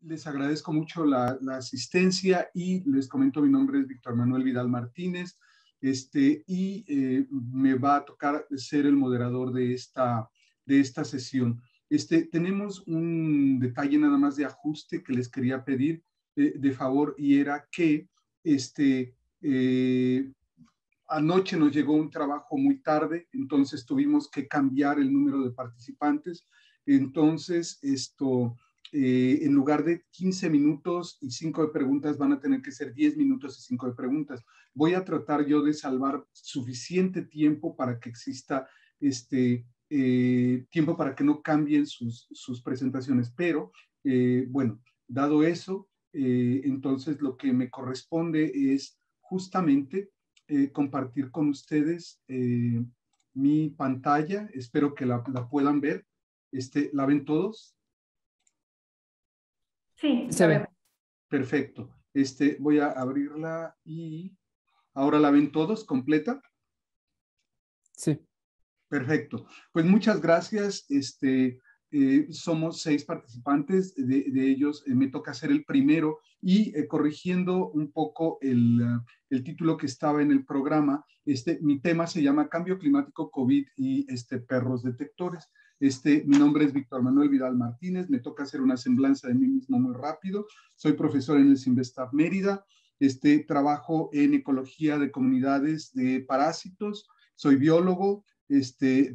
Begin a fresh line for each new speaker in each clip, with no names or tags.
Les agradezco mucho la asistencia y les comento, mi nombre es Víctor Manuel Vidal Martínez, me va a tocar ser el moderador de esta sesión. Tenemos un detalle nada más de ajuste que les quería pedir de favor, y era que eh, anoche nos llegó un trabajo muy tarde, entonces tuvimos que cambiar el número de participantes. Entonces, en lugar de 15 minutos y 5 de preguntas, van a tener que ser 10 minutos y 5 de preguntas. Voy a tratar yo de salvar suficiente tiempo para que exista tiempo para que no cambien sus presentaciones. Pero, bueno, dado eso, entonces lo que me corresponde es justamente compartir con ustedes mi pantalla. Espero que la puedan ver. ¿La ven todos?
Sí, se ve.
Perfecto. Voy a abrirla y ahora la ven todos completa.
Sí.
Perfecto. Pues muchas gracias. Somos 6 participantes, de ellos me toca ser el primero, y corrigiendo un poco el título que estaba en el programa, mi tema se llama Cambio Climático, COVID y perros detectores. Mi nombre es Víctor Manuel Vidal Martínez, me toca hacer una semblanza de mí mismo muy rápido. Soy profesor en el CINVESTAF Mérida, trabajo en ecología de comunidades de parásitos, soy biólogo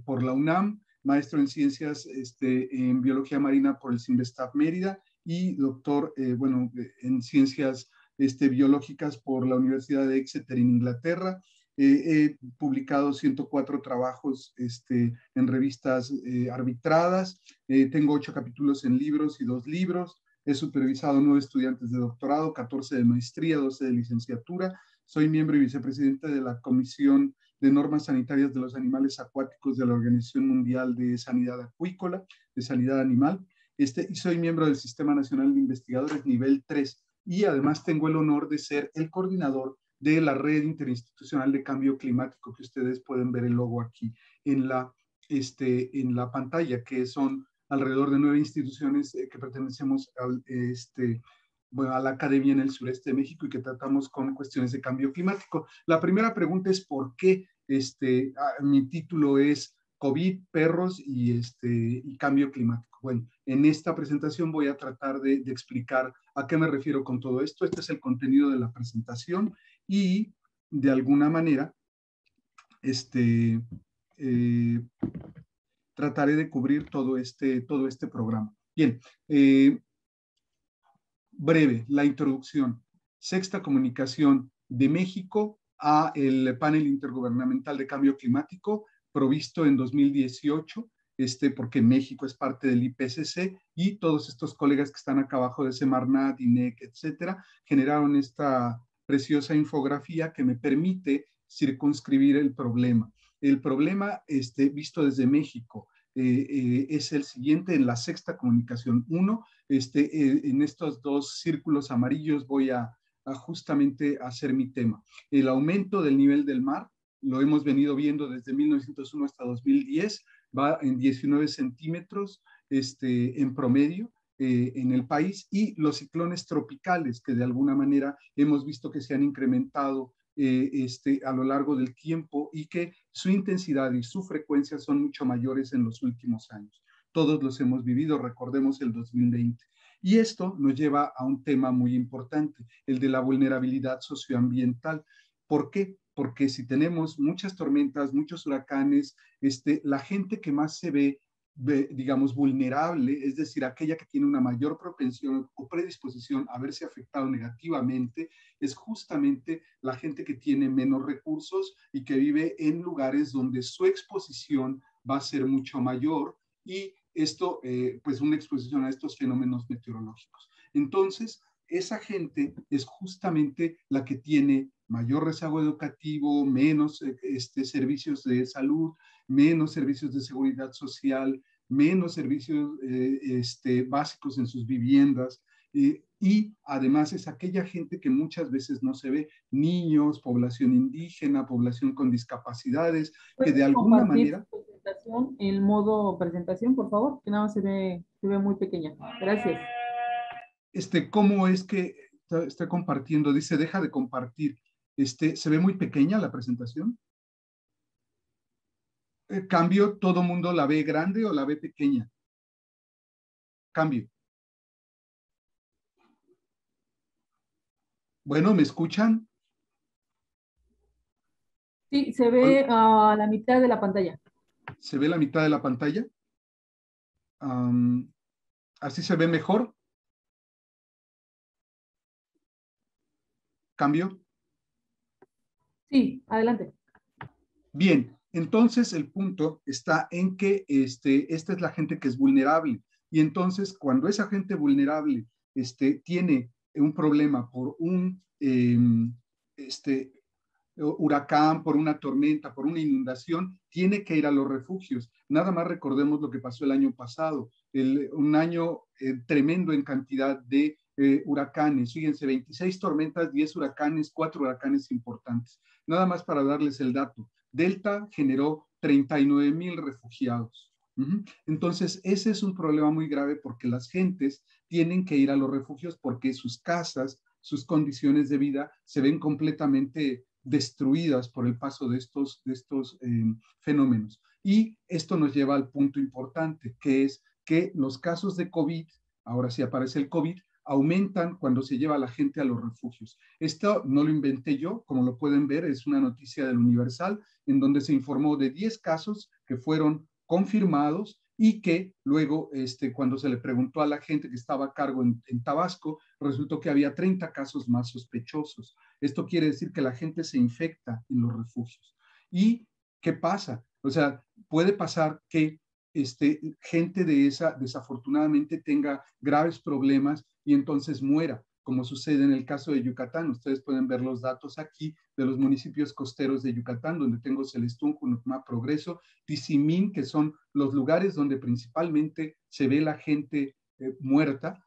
por la UNAM, maestro en ciencias en biología marina por el CINVESTAF Mérida, y doctor en ciencias biológicas por la Universidad de Exeter en Inglaterra. He publicado 104 trabajos en revistas arbitradas. Tengo 8 capítulos en libros y 2 libros. He supervisado 9 estudiantes de doctorado, 14 de maestría, 12 de licenciatura. Soy miembro y vicepresidente de la Comisión de Normas Sanitarias de los Animales Acuáticos de la Organización Mundial de Sanidad Acuícola, de Sanidad Animal, y soy miembro del Sistema Nacional de Investigadores nivel 3, y además tengo el honor de ser el coordinador de la Red Interinstitucional de Cambio Climático, que ustedes pueden ver el logo aquí en la pantalla, que son alrededor de 9 instituciones que pertenecemos a la Academia en el sureste de México y que tratamos con cuestiones de cambio climático. La primera pregunta es ¿por qué mi título es COVID, perros y cambio climático? Bueno, en esta presentación voy a tratar de explicar a qué me refiero con todo esto. Este es el contenido de la presentación y de alguna manera trataré de cubrir todo este programa. Bien, breve, la introducción. Sexta comunicación de México a el panel intergubernamental de cambio climático provisto en 2018, porque México es parte del IPCC, y todos estos colegas que están acá abajo de Semarnat, INEC, etcétera, generaron esta preciosa infografía que me permite circunscribir el problema. El problema visto desde México es el siguiente en la sexta comunicación. Uno, en estos 2 círculos amarillos voy a justamente hacer mi tema. El aumento del nivel del mar, lo hemos venido viendo desde 1901 hasta 2010, va en 19 centímetros en promedio en el país, y los ciclones tropicales, que de alguna manera hemos visto que se han incrementado a lo largo del tiempo, y que su intensidad y su frecuencia son mucho mayores en los últimos años. Todos los hemos vivido, recordemos el 2020. Y esto nos lleva a un tema muy importante, el de la vulnerabilidad socioambiental. ¿Por qué? Porque si tenemos muchas tormentas, muchos huracanes, la gente que más se ve, digamos, vulnerable, es decir, aquella que tiene una mayor propensión o predisposición a verse afectado negativamente, es justamente la gente que tiene menos recursos y que vive en lugares donde su exposición va a ser mucho mayor, y esto, pues una exposición a estos fenómenos meteorológicos. Entonces, esa gente es justamente la que tiene mayor rezago educativo, menos servicios de salud, menos servicios de seguridad social, menos servicios básicos en sus viviendas, y además es aquella gente que muchas veces no se ve, niños, población indígena, población con discapacidades, que de alguna manera...
El modo presentación, por favor, que nada más se ve muy pequeña. Gracias.
¿Cómo es que está compartiendo? Dice, deja de compartir. ¿Se ve muy pequeña la presentación? Cambio, ¿todo mundo la ve grande o la ve pequeña? Cambio. Bueno, ¿me escuchan?
Sí, se ve a la mitad de la pantalla.
¿Se ve la mitad de la pantalla? ¿Así se ve mejor? ¿Cambio?
Sí, adelante.
Bien, entonces el punto está en que esta es la gente que es vulnerable. Y entonces, cuando esa gente vulnerable tiene un problema por un huracán, por una tormenta, por una inundación, tiene que ir a los refugios. Nada más recordemos lo que pasó el año pasado, un año tremendo en cantidad de huracanes. Fíjense, 26 tormentas, 10 huracanes, 4 huracanes importantes. Nada más para darles el dato. Delta generó 39,000 refugiados. Entonces, ese es un problema muy grave porque las gentes tienen que ir a los refugios porque sus casas, sus condiciones de vida se ven completamente destruidas por el paso de estos fenómenos. Y esto nos lleva al punto importante, que es que los casos de COVID, ahora sí aparece el COVID, aumentan cuando se lleva a la gente a los refugios. Esto no lo inventé yo, como lo pueden ver, es una noticia del Universal, en donde se informó de 10 casos que fueron confirmados y que luego, cuando se le preguntó a la gente que estaba a cargo en Tabasco, resultó que había 30 casos más sospechosos. Esto quiere decir que la gente se infecta en los refugios. ¿Y qué pasa? O sea, puede pasar que gente de esa desafortunadamente tenga graves problemas y entonces muera, como sucede en el caso de Yucatán. Ustedes pueden ver los datos aquí de los municipios costeros de Yucatán, donde tengo Celestún, Junucmá, Progreso, Tizimín, que son los lugares donde principalmente se ve la gente muerta.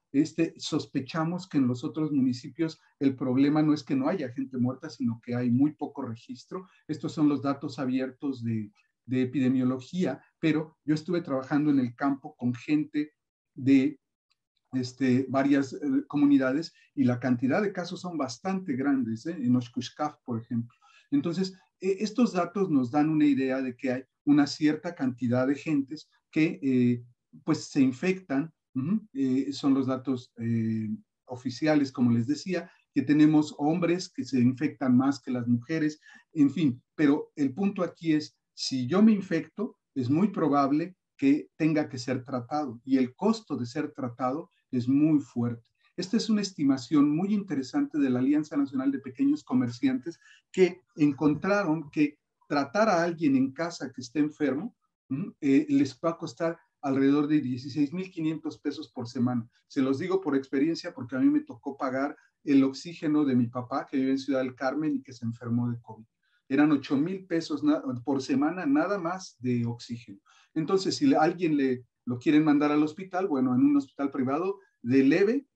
Sospechamos que en los otros municipios el problema no es que no haya gente muerta, sino que hay muy poco registro. Estos son los datos abiertos de epidemiología, pero yo estuve trabajando en el campo con gente de varias comunidades y la cantidad de casos son bastante grandes, en Oshkushkaf, por ejemplo. Entonces, estos datos nos dan una idea de que hay una cierta cantidad de gentes que pues se infectan, son los datos oficiales, como les decía, que tenemos hombres que se infectan más que las mujeres, en fin, pero el punto aquí es, si yo me infecto, es muy probable que tenga que ser tratado y el costo de ser tratado es muy fuerte. Esta es una estimación muy interesante de la Alianza Nacional de Pequeños Comerciantes que encontraron que tratar a alguien en casa que esté enfermo les va a costar alrededor de 16,500 pesos por semana. Se los digo por experiencia porque a mí me tocó pagar el oxígeno de mi papá que vive en Ciudad del Carmen y que se enfermó de COVID. Eran 8,000 pesos por semana nada más de oxígeno. Entonces, si alguien lo quieren mandar al hospital, bueno, en un hospital privado de leve,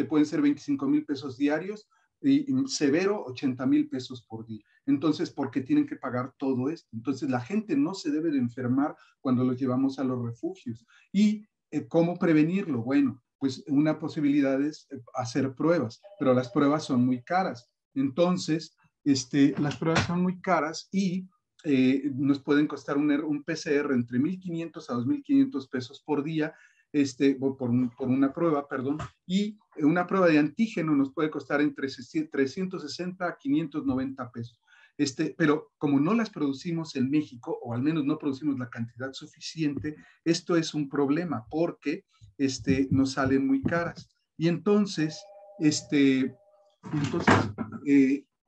pueden ser 25,000 pesos diarios y severo 80,000 pesos por día. Entonces, ¿por qué tienen que pagar todo esto? Entonces, la gente no se debe de enfermar cuando los llevamos a los refugios. ¿Y cómo prevenirlo? Bueno, pues una posibilidad es hacer pruebas, pero las pruebas son muy caras. Entonces, las pruebas son muy caras y nos pueden costar un PCR entre 1,500 a 2,500 pesos por día, por una prueba, perdón, y una prueba de antígeno nos puede costar entre 360 a 590 pesos. Pero como no las producimos en México, o al menos no producimos la cantidad suficiente, esto es un problema porque nos salen muy caras. Y entonces,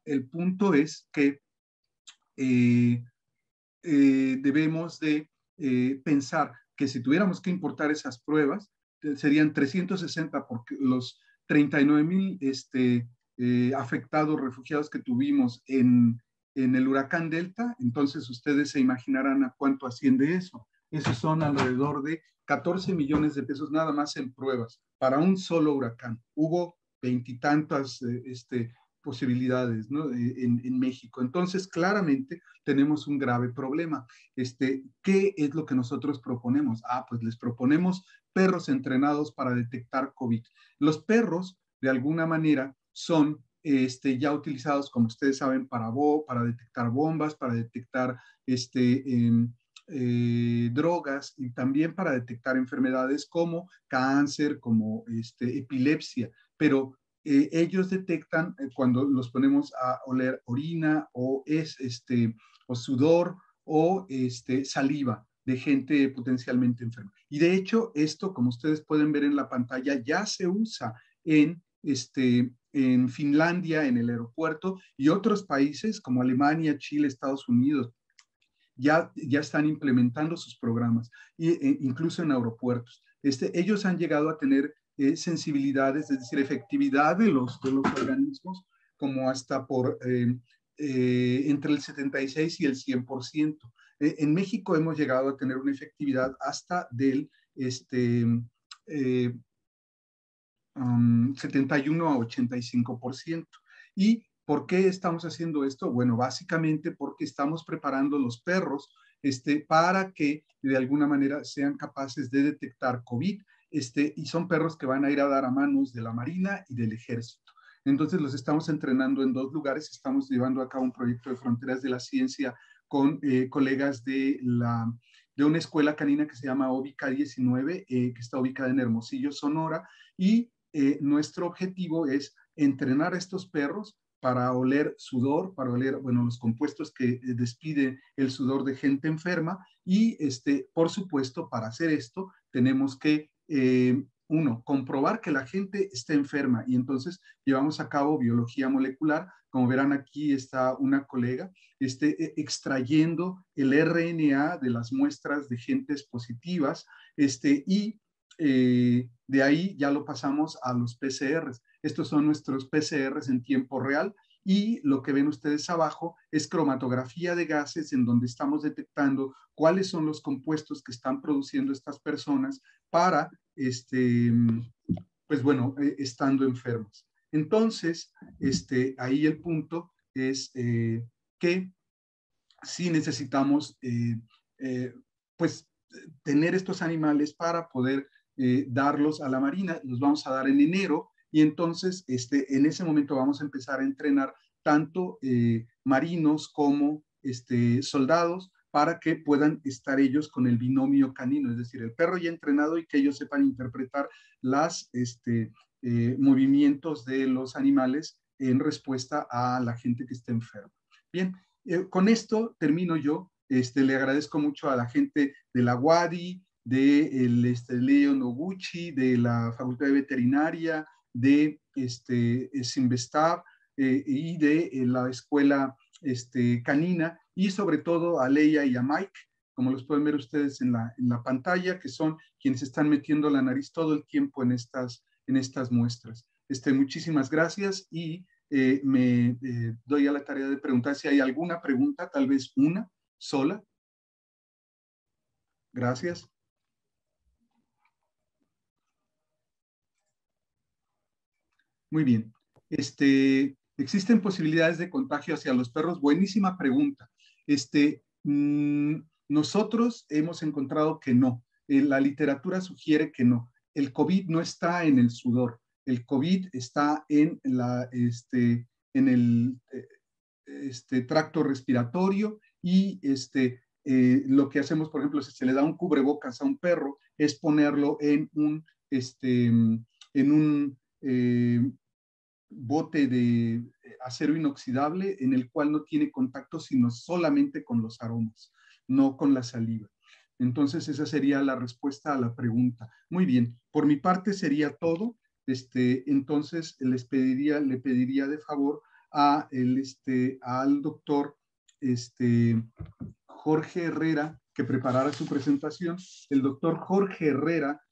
el punto es que eh, debemos de pensar que si tuviéramos que importar esas pruebas, serían 360 porque los 39,000 afectados, refugiados que tuvimos en el huracán Delta, entonces ustedes se imaginarán a cuánto asciende eso. Esos son alrededor de 14 millones de pesos nada más en pruebas para un solo huracán. Hubo veintitantas posibilidades, ¿no? En México. Entonces, claramente tenemos un grave problema. ¿Qué es lo que nosotros proponemos? Pues les proponemos perros entrenados para detectar COVID. Los perros, de alguna manera, son ya utilizados, como ustedes saben, para detectar bombas, para detectar drogas y también para detectar enfermedades como cáncer, como epilepsia. Pero ellos detectan cuando los ponemos a oler orina o o sudor o saliva de gente potencialmente enferma. Y de hecho, esto, como ustedes pueden ver en la pantalla, ya se usa en Finlandia, en el aeropuerto, y otros países como Alemania, Chile, Estados Unidos, ya están implementando sus programas, incluso en aeropuertos. Ellos han llegado a tener sensibilidades, es decir, efectividad de los organismos, como hasta por entre el 76 y el 100%. En México hemos llegado a tener una efectividad hasta del 71 a 85%. ¿Y por qué estamos haciendo esto? Bueno, básicamente porque estamos preparando los perros para que de alguna manera sean capaces de detectar COVID, y son perros que van a ir a dar a manos de la Marina y del Ejército. Entonces los estamos entrenando en 2 lugares, estamos llevando a cabo un proyecto de Fronteras de la Ciencia con colegas de una escuela canina que se llama OBICA 19, que está ubicada en Hermosillo, Sonora, y nuestro objetivo es entrenar a estos perros para oler sudor, para oler, bueno, los compuestos que despide el sudor de gente enferma y, por supuesto, para hacer esto tenemos que, uno, comprobar que la gente está enferma y entonces llevamos a cabo biología molecular. Como verán aquí está una colega extrayendo el RNA de las muestras de gentes positivas y de ahí ya lo pasamos a los PCRs. Estos son nuestros PCRs en tiempo real y lo que ven ustedes abajo es cromatografía de gases en donde estamos detectando cuáles son los compuestos que están produciendo estas personas para, pues bueno, estando enfermos. Entonces, ahí el punto es que sí necesitamos, pues, tener estos animales para poder darlos a la Marina. Los vamos a dar en enero y entonces en ese momento vamos a empezar a entrenar tanto marinos como soldados para que puedan estar ellos con el binomio canino, es decir, el perro ya entrenado y que ellos sepan interpretar los movimientos de los animales en respuesta a la gente que esté enferma. Bien, con esto termino yo. Le agradezco mucho a la gente de la UADY, de Leo Noguchi, de la Facultad de Veterinaria, de Sinvestav y de la Escuela Canina, y sobre todo a Leia y a Mike, como los pueden ver ustedes en la pantalla, que son quienes están metiendo la nariz todo el tiempo en estas muestras. Muchísimas gracias y me doy a la tarea de preguntar si hay alguna pregunta, tal vez una sola. Gracias. Muy bien. ¿Existen posibilidades de contagio hacia los perros? Buenísima pregunta. Nosotros hemos encontrado que no. La literatura sugiere que no. El COVID no está en el sudor. El COVID está en el tracto respiratorio y lo que hacemos, por ejemplo, si se le da un cubrebocas a un perro, es ponerlo en un bote de acero inoxidable en el cual no tiene contacto sino solamente con los aromas, no con la saliva. Entonces esa sería la respuesta a la pregunta. Muy bien, por mi parte sería todo. Entonces le pediría de favor al doctor Jorge Herrera que preparara su presentación. El doctor Jorge Herrera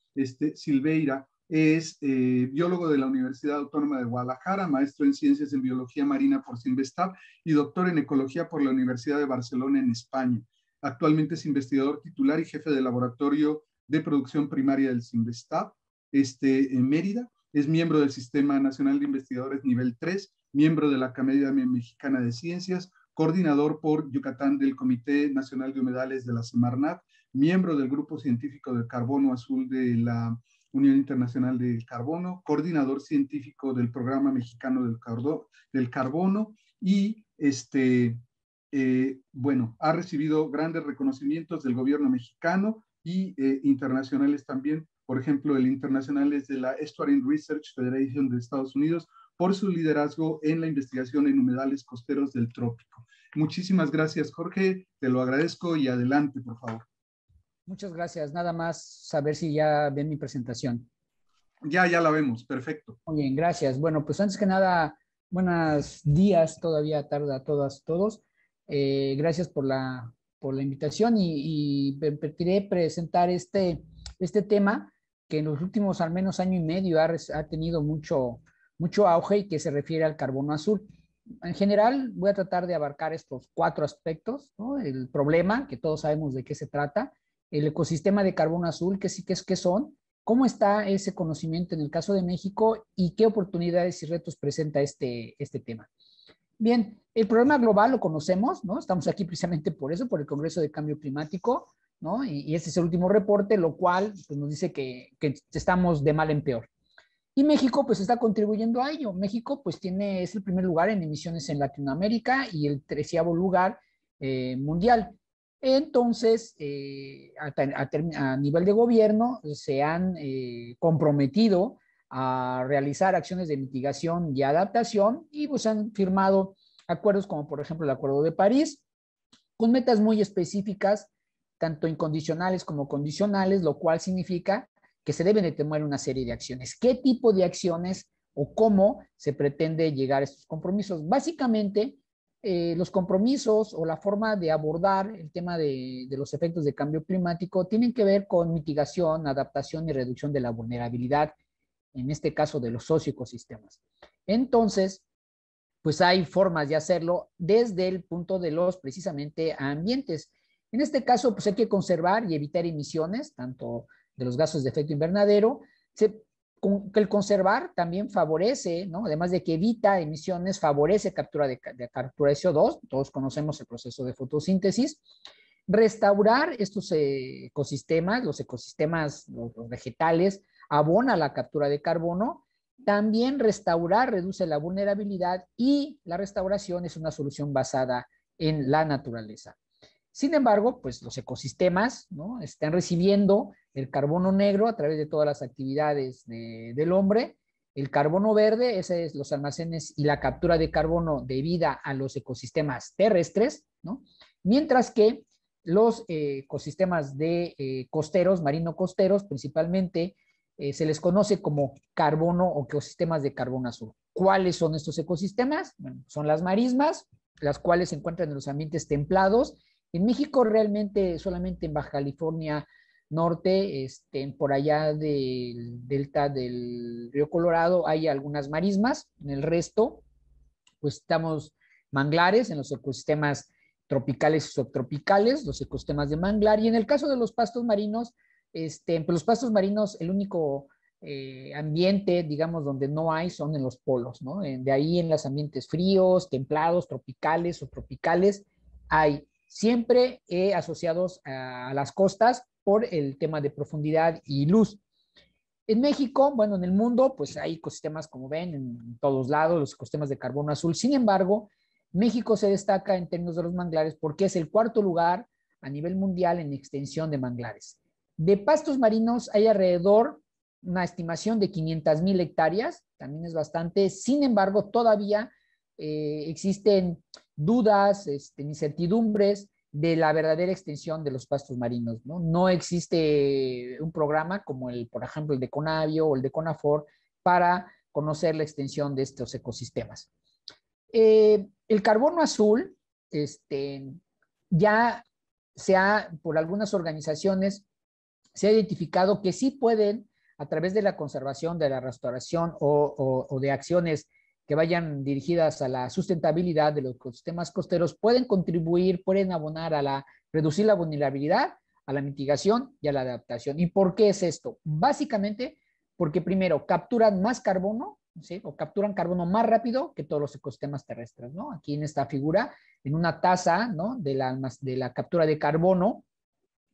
Silveira es biólogo de la Universidad Autónoma de Guadalajara, maestro en Ciencias en Biología Marina por Sinvestav y doctor en Ecología por la Universidad de Barcelona en España. Actualmente es investigador titular y jefe del Laboratorio de Producción Primaria del Sinvestav en Mérida es miembro del Sistema Nacional de Investigadores Nivel 3, miembro de la Academia Mexicana de Ciencias, coordinador por Yucatán del Comité Nacional de Humedales de la Semarnat, miembro del Grupo Científico del Carbono Azul de la Unión Internacional del Carbono, coordinador científico del Programa Mexicano del Carbono y bueno, ha recibido grandes reconocimientos del gobierno mexicano y internacionales también, por ejemplo, el internacional es de la Estuarine Research Federation de Estados Unidos por su liderazgo en la investigación en humedales costeros del trópico. Muchísimas gracias, Jorge, te lo agradezco y adelante, por favor.
Muchas gracias. Nada más saber si ya ven mi presentación.
Ya la vemos, perfecto.
Muy bien, gracias. Bueno, pues antes que nada, buenos días, todavía tarde a todas, todos. Gracias por la invitación y permitiré presentar este tema que en los últimos al menos año y medio ha tenido mucho auge y que se refiere al carbono azul. En general, voy a tratar de abarcar estos 4 aspectos, ¿no? El problema, que todos sabemos de qué se trata, el ecosistema de carbono azul, qué son, cómo está ese conocimiento en el caso de México y qué oportunidades y retos presenta este tema. Bien, el problema global lo conocemos, ¿no? Estamos aquí precisamente por eso, por el Congreso de Cambio Climático, ¿no? Y este es el último reporte, lo cual pues, nos dice que estamos de mal en peor. Y México pues está contribuyendo a ello. México pues es el primer lugar en emisiones en Latinoamérica y el 13º lugar mundial. Entonces, a nivel de gobierno se han comprometido a realizar acciones de mitigación y adaptación y pues han firmado acuerdos como por ejemplo el Acuerdo de París con metas muy específicas, tanto incondicionales como condicionales, lo cual significa que se deben de tomar una serie de acciones. ¿Qué tipo de acciones o cómo se pretende llegar a estos compromisos? Básicamente, los compromisos o la forma de abordar el tema de los efectos de cambio climático tienen que ver con mitigación, adaptación y reducción de la vulnerabilidad, en este caso de los socioecosistemas. Entonces, pues hay formas de hacerlo desde el punto de los precisamente ambientes. En este caso, pues hay que conservar y evitar emisiones, tanto de los gases de efecto invernadero, que el conservar también favorece, ¿no? Además de que evita emisiones, favorece captura de CO2, todos conocemos el proceso de fotosíntesis, restaurar estos ecosistemas, los vegetales, abona la captura de carbono, también restaurar reduce la vulnerabilidad y la restauración es una solución basada en la naturaleza. Sin embargo, pues los ecosistemas, ¿no? Están recibiendo el carbono negro a través de todas las actividades del hombre, el carbono verde, ese es los almacenes y la captura de carbono debida a los ecosistemas terrestres, ¿no? Mientras que los ecosistemas de costeros, marino-costeros, principalmente, se les conoce como carbono o ecosistemas de carbono azul. ¿Cuáles son estos ecosistemas? Bueno, son las marismas, las cuales se encuentran en los ambientes templados. En México realmente solamente en Baja California Norte, por allá del delta del río Colorado, hay algunas marismas. En el resto, pues estamos manglares en los ecosistemas tropicales y subtropicales, los ecosistemas de manglar. Y en el caso de los pastos marinos, pues los pastos marinos, el único ambiente, digamos, donde no hay son en los polos, ¿no? De ahí en los ambientes fríos, templados, tropicales, subtropicales, hay siempre asociados a las costas por el tema de profundidad y luz. En México, bueno, en el mundo, pues hay ecosistemas, como ven, en todos lados, los ecosistemas de carbono azul. Sin embargo, México se destaca en términos de los manglares porque es el 4º lugar a nivel mundial en extensión de manglares. De pastos marinos hay alrededor una estimación de 500,000 hectáreas, también es bastante. Sin embargo, todavía existen dudas, incertidumbres de la verdadera extensión de los pastos marinos, ¿no? No existe un programa como por ejemplo, el de Conavio o el de Conafor para conocer la extensión de estos ecosistemas. El carbono azul, ya por algunas organizaciones, se ha identificado que sí pueden, a través de la conservación, de la restauración o de acciones que vayan dirigidas a la sustentabilidad de los ecosistemas costeros, pueden contribuir, pueden abonar a reducir la vulnerabilidad, a la mitigación y a la adaptación. ¿Y por qué es esto? Básicamente porque primero capturan más carbono, ¿sí? O capturan carbono más rápido que todos los ecosistemas terrestres, ¿no? Aquí en esta figura, en una tasa, ¿no? de la captura de carbono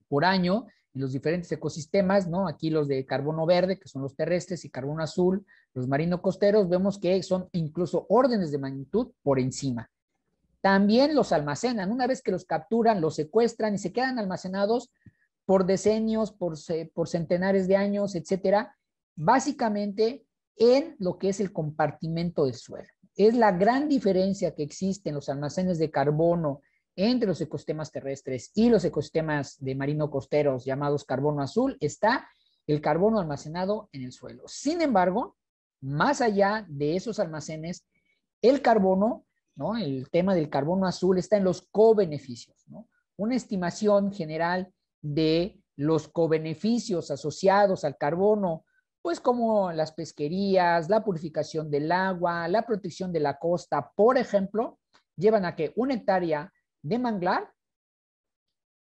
por año en los diferentes ecosistemas, ¿no? Aquí los de carbono verde, que son los terrestres, y carbono azul, los marino-costeros, vemos que son incluso órdenes de magnitud por encima. También los almacenan, una vez que los capturan, los secuestran y se quedan almacenados por decenios, por centenares de años, etcétera, básicamente en lo que es el compartimento del suelo. Es la gran diferencia que existe en los almacenes de carbono entre los ecosistemas terrestres y los ecosistemas de marino costeros llamados carbono azul, está el carbono almacenado en el suelo. Sin embargo, más allá de esos almacenes, el carbono, ¿no? El tema del carbono azul está en los cobeneficios, ¿no? Una estimación general de los cobeneficios asociados al carbono, pues como las pesquerías, la purificación del agua, la protección de la costa, por ejemplo, llevan a que una hectárea de manglar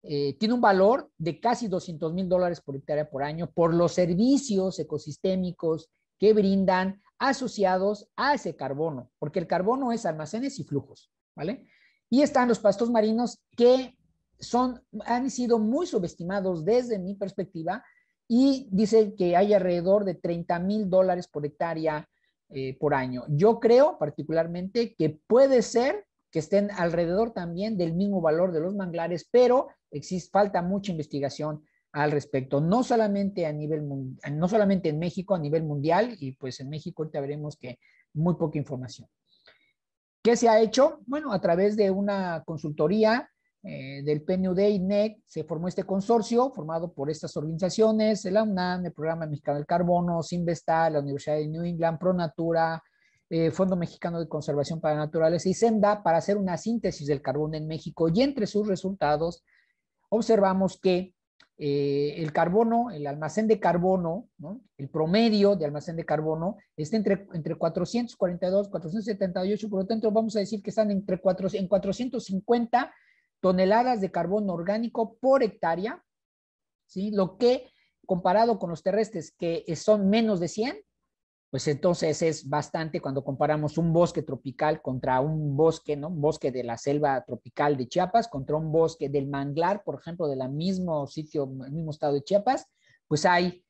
tiene un valor de casi $200,000 por hectárea por año por los servicios ecosistémicos que brindan asociados a ese carbono, porque el carbono es almacenes y flujos, ¿vale? Y están los pastos marinos que han sido muy subestimados desde mi perspectiva y dicen que hay alrededor de $30,000 por hectárea por año. Yo creo particularmente que puede ser que estén alrededor también del mismo valor de los manglares, pero falta mucha investigación al respecto, no solamente no solamente en México, a nivel mundial, y pues en México ahorita veremos que muy poca información. ¿Qué se ha hecho? Bueno, a través de una consultoría del PNUD y NEC se formó este consorcio formado por estas organizaciones, la UNAM, el Programa Mexicano del Carbono, Sinvestar, la Universidad de New England, ProNatura, Fondo Mexicano de Conservación para la Naturaleza y SEMDA, para hacer una síntesis del carbono en México, y entre sus resultados observamos que el carbono, el almacén de carbono, ¿no? El promedio de almacén de carbono está entre 442, 478, por lo tanto vamos a decir que están en 450 toneladas de carbono orgánico por hectárea, ¿sí? Lo que comparado con los terrestres que son menos de 100, pues entonces es bastante cuando comparamos un bosque tropical contra un bosque, ¿no? Un bosque de la selva tropical de Chiapas contra un bosque del manglar, por ejemplo, del mismo sitio, el mismo estado de Chiapas, pues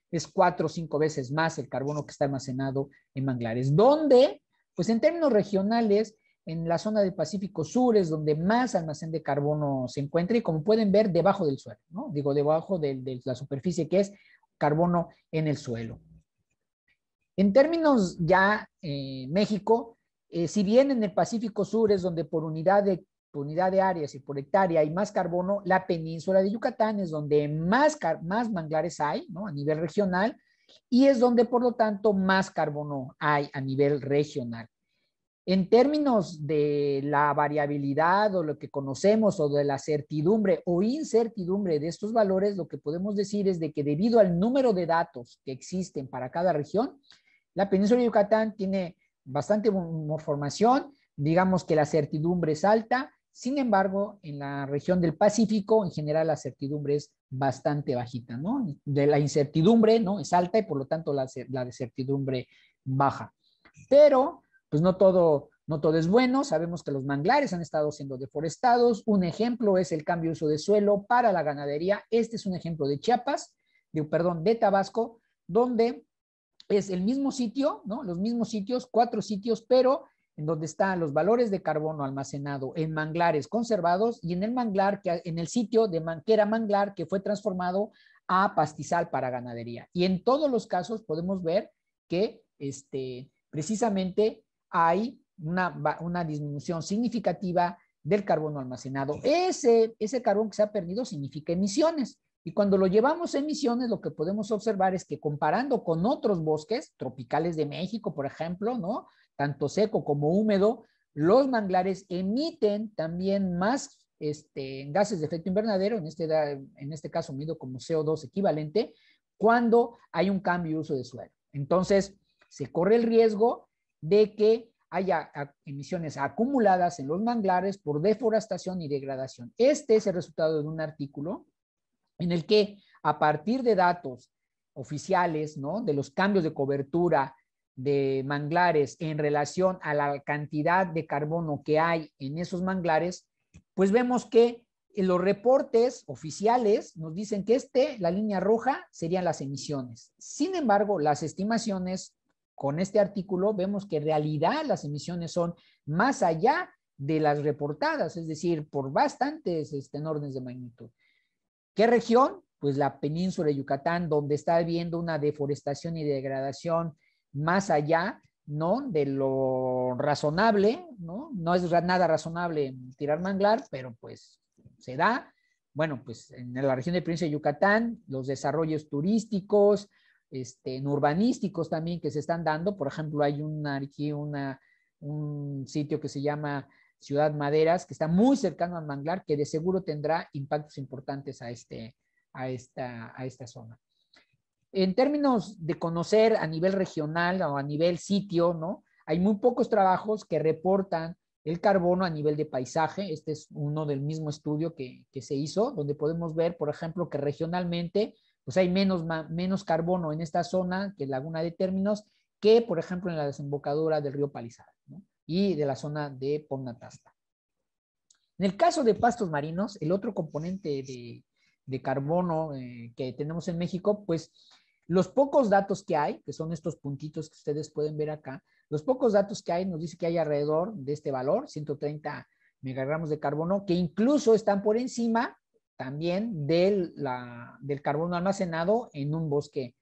es 4 o 5 veces más el carbono que está almacenado en manglares. ¿Dónde? Pues en términos regionales, en la zona del Pacífico Sur es donde más almacén de carbono se encuentra y como pueden ver, debajo del suelo, ¿no? Digo, debajo de la superficie, que es carbono en el suelo. En términos ya México, si bien en el Pacífico Sur es donde por unidad de áreas y por hectárea hay más carbono, la península de Yucatán es donde más manglares hay, ¿no? A nivel regional, y es donde por lo tanto más carbono hay a nivel regional. En términos de la variabilidad o lo que conocemos o de la certidumbre o incertidumbre de estos valores, lo que podemos decir es de que debido al número de datos que existen para cada región, la península de Yucatán tiene bastante formación, digamos que la certidumbre es alta, sin embargo, en la región del Pacífico, en general, la certidumbre es bastante bajita, ¿no? De la incertidumbre, ¿no? Es alta y por lo tanto la de certidumbre baja. Pero, pues no todo es bueno, sabemos que los manglares han estado siendo deforestados, un ejemplo es el cambio de uso de suelo para la ganadería, este es un ejemplo de Chiapas, de Tabasco, donde es el mismo sitio, ¿no? Los mismos sitios, 4 sitios, pero en donde están los valores de carbono almacenado en manglares conservados y en el manglar, en el sitio que era manglar que fue transformado a pastizal para ganadería. Y en todos los casos podemos ver que precisamente hay una disminución significativa del carbono almacenado. Ese carbón que se ha perdido significa emisiones. Y cuando lo llevamos a emisiones, lo que podemos observar es que comparando con otros bosques tropicales de México, por ejemplo, ¿no? Tanto seco como húmedo, los manglares emiten también más gases de efecto invernadero, en este caso medido como CO2 equivalente, cuando hay un cambio de uso de suelo. Entonces, se corre el riesgo de que haya emisiones acumuladas en los manglares por deforestación y degradación. Este es el resultado de un artículo en el que a partir de datos oficiales, ¿no? De los cambios de cobertura de manglares en relación a la cantidad de carbono que hay en esos manglares, pues vemos que los reportes oficiales nos dicen que la línea roja, serían las emisiones. Sin embargo, las estimaciones con este artículo vemos que en realidad las emisiones son más allá de las reportadas, es decir, por bastantes órdenes de magnitud. ¿Qué región? Pues la península de Yucatán, donde está habiendo una deforestación y degradación más allá, ¿no? De lo razonable, ¿no? No es nada razonable tirar manglar, pero pues se da. Bueno, pues en la región de Península de Yucatán, los desarrollos turísticos, urbanísticos también que se están dando. Por ejemplo, hay aquí un sitio que se llama Ciudad Maderas, que está muy cercano al manglar, que de seguro tendrá impactos importantes a esta zona. En términos de conocer a nivel regional o a nivel sitio, ¿no? Hay muy pocos trabajos que reportan el carbono a nivel de paisaje. Este es uno del mismo estudio que se hizo, donde podemos ver, por ejemplo, que regionalmente pues hay menos carbono en esta zona, que Laguna de Términos, que, por ejemplo, en la desembocadura del río Palizada, ¿no? Y de la zona de Pomnatasta. En el caso de pastos marinos, el otro componente de carbono que tenemos en México, pues los pocos datos que hay, que son estos puntitos que ustedes pueden ver acá, los pocos datos que hay nos dice que hay alrededor de este valor, 130 megagramos de carbono, que incluso están por encima también del carbono almacenado en un bosque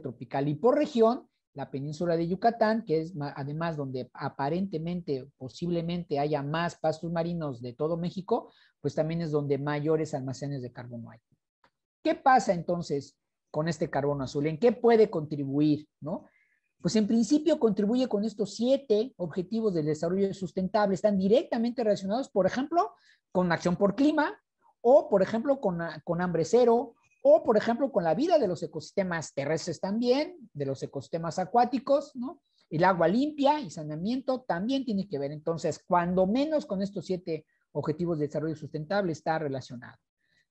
tropical. Y por región, la península de Yucatán, que es además donde aparentemente, posiblemente haya más pastos marinos de todo México, pues también es donde mayores almacenes de carbono hay. ¿Qué pasa entonces con este carbono azul? ¿En qué puede contribuir, no? Pues en principio contribuye con estos 7 objetivos del desarrollo sustentable. Están directamente relacionados, por ejemplo, con acción por clima, o por ejemplo con hambre cero, o por ejemplo con la vida de los ecosistemas terrestres también, de los ecosistemas acuáticos, ¿no? El agua limpia y saneamiento también tiene que ver. Entonces, cuando menos con estos 7 objetivos de desarrollo sustentable está relacionado.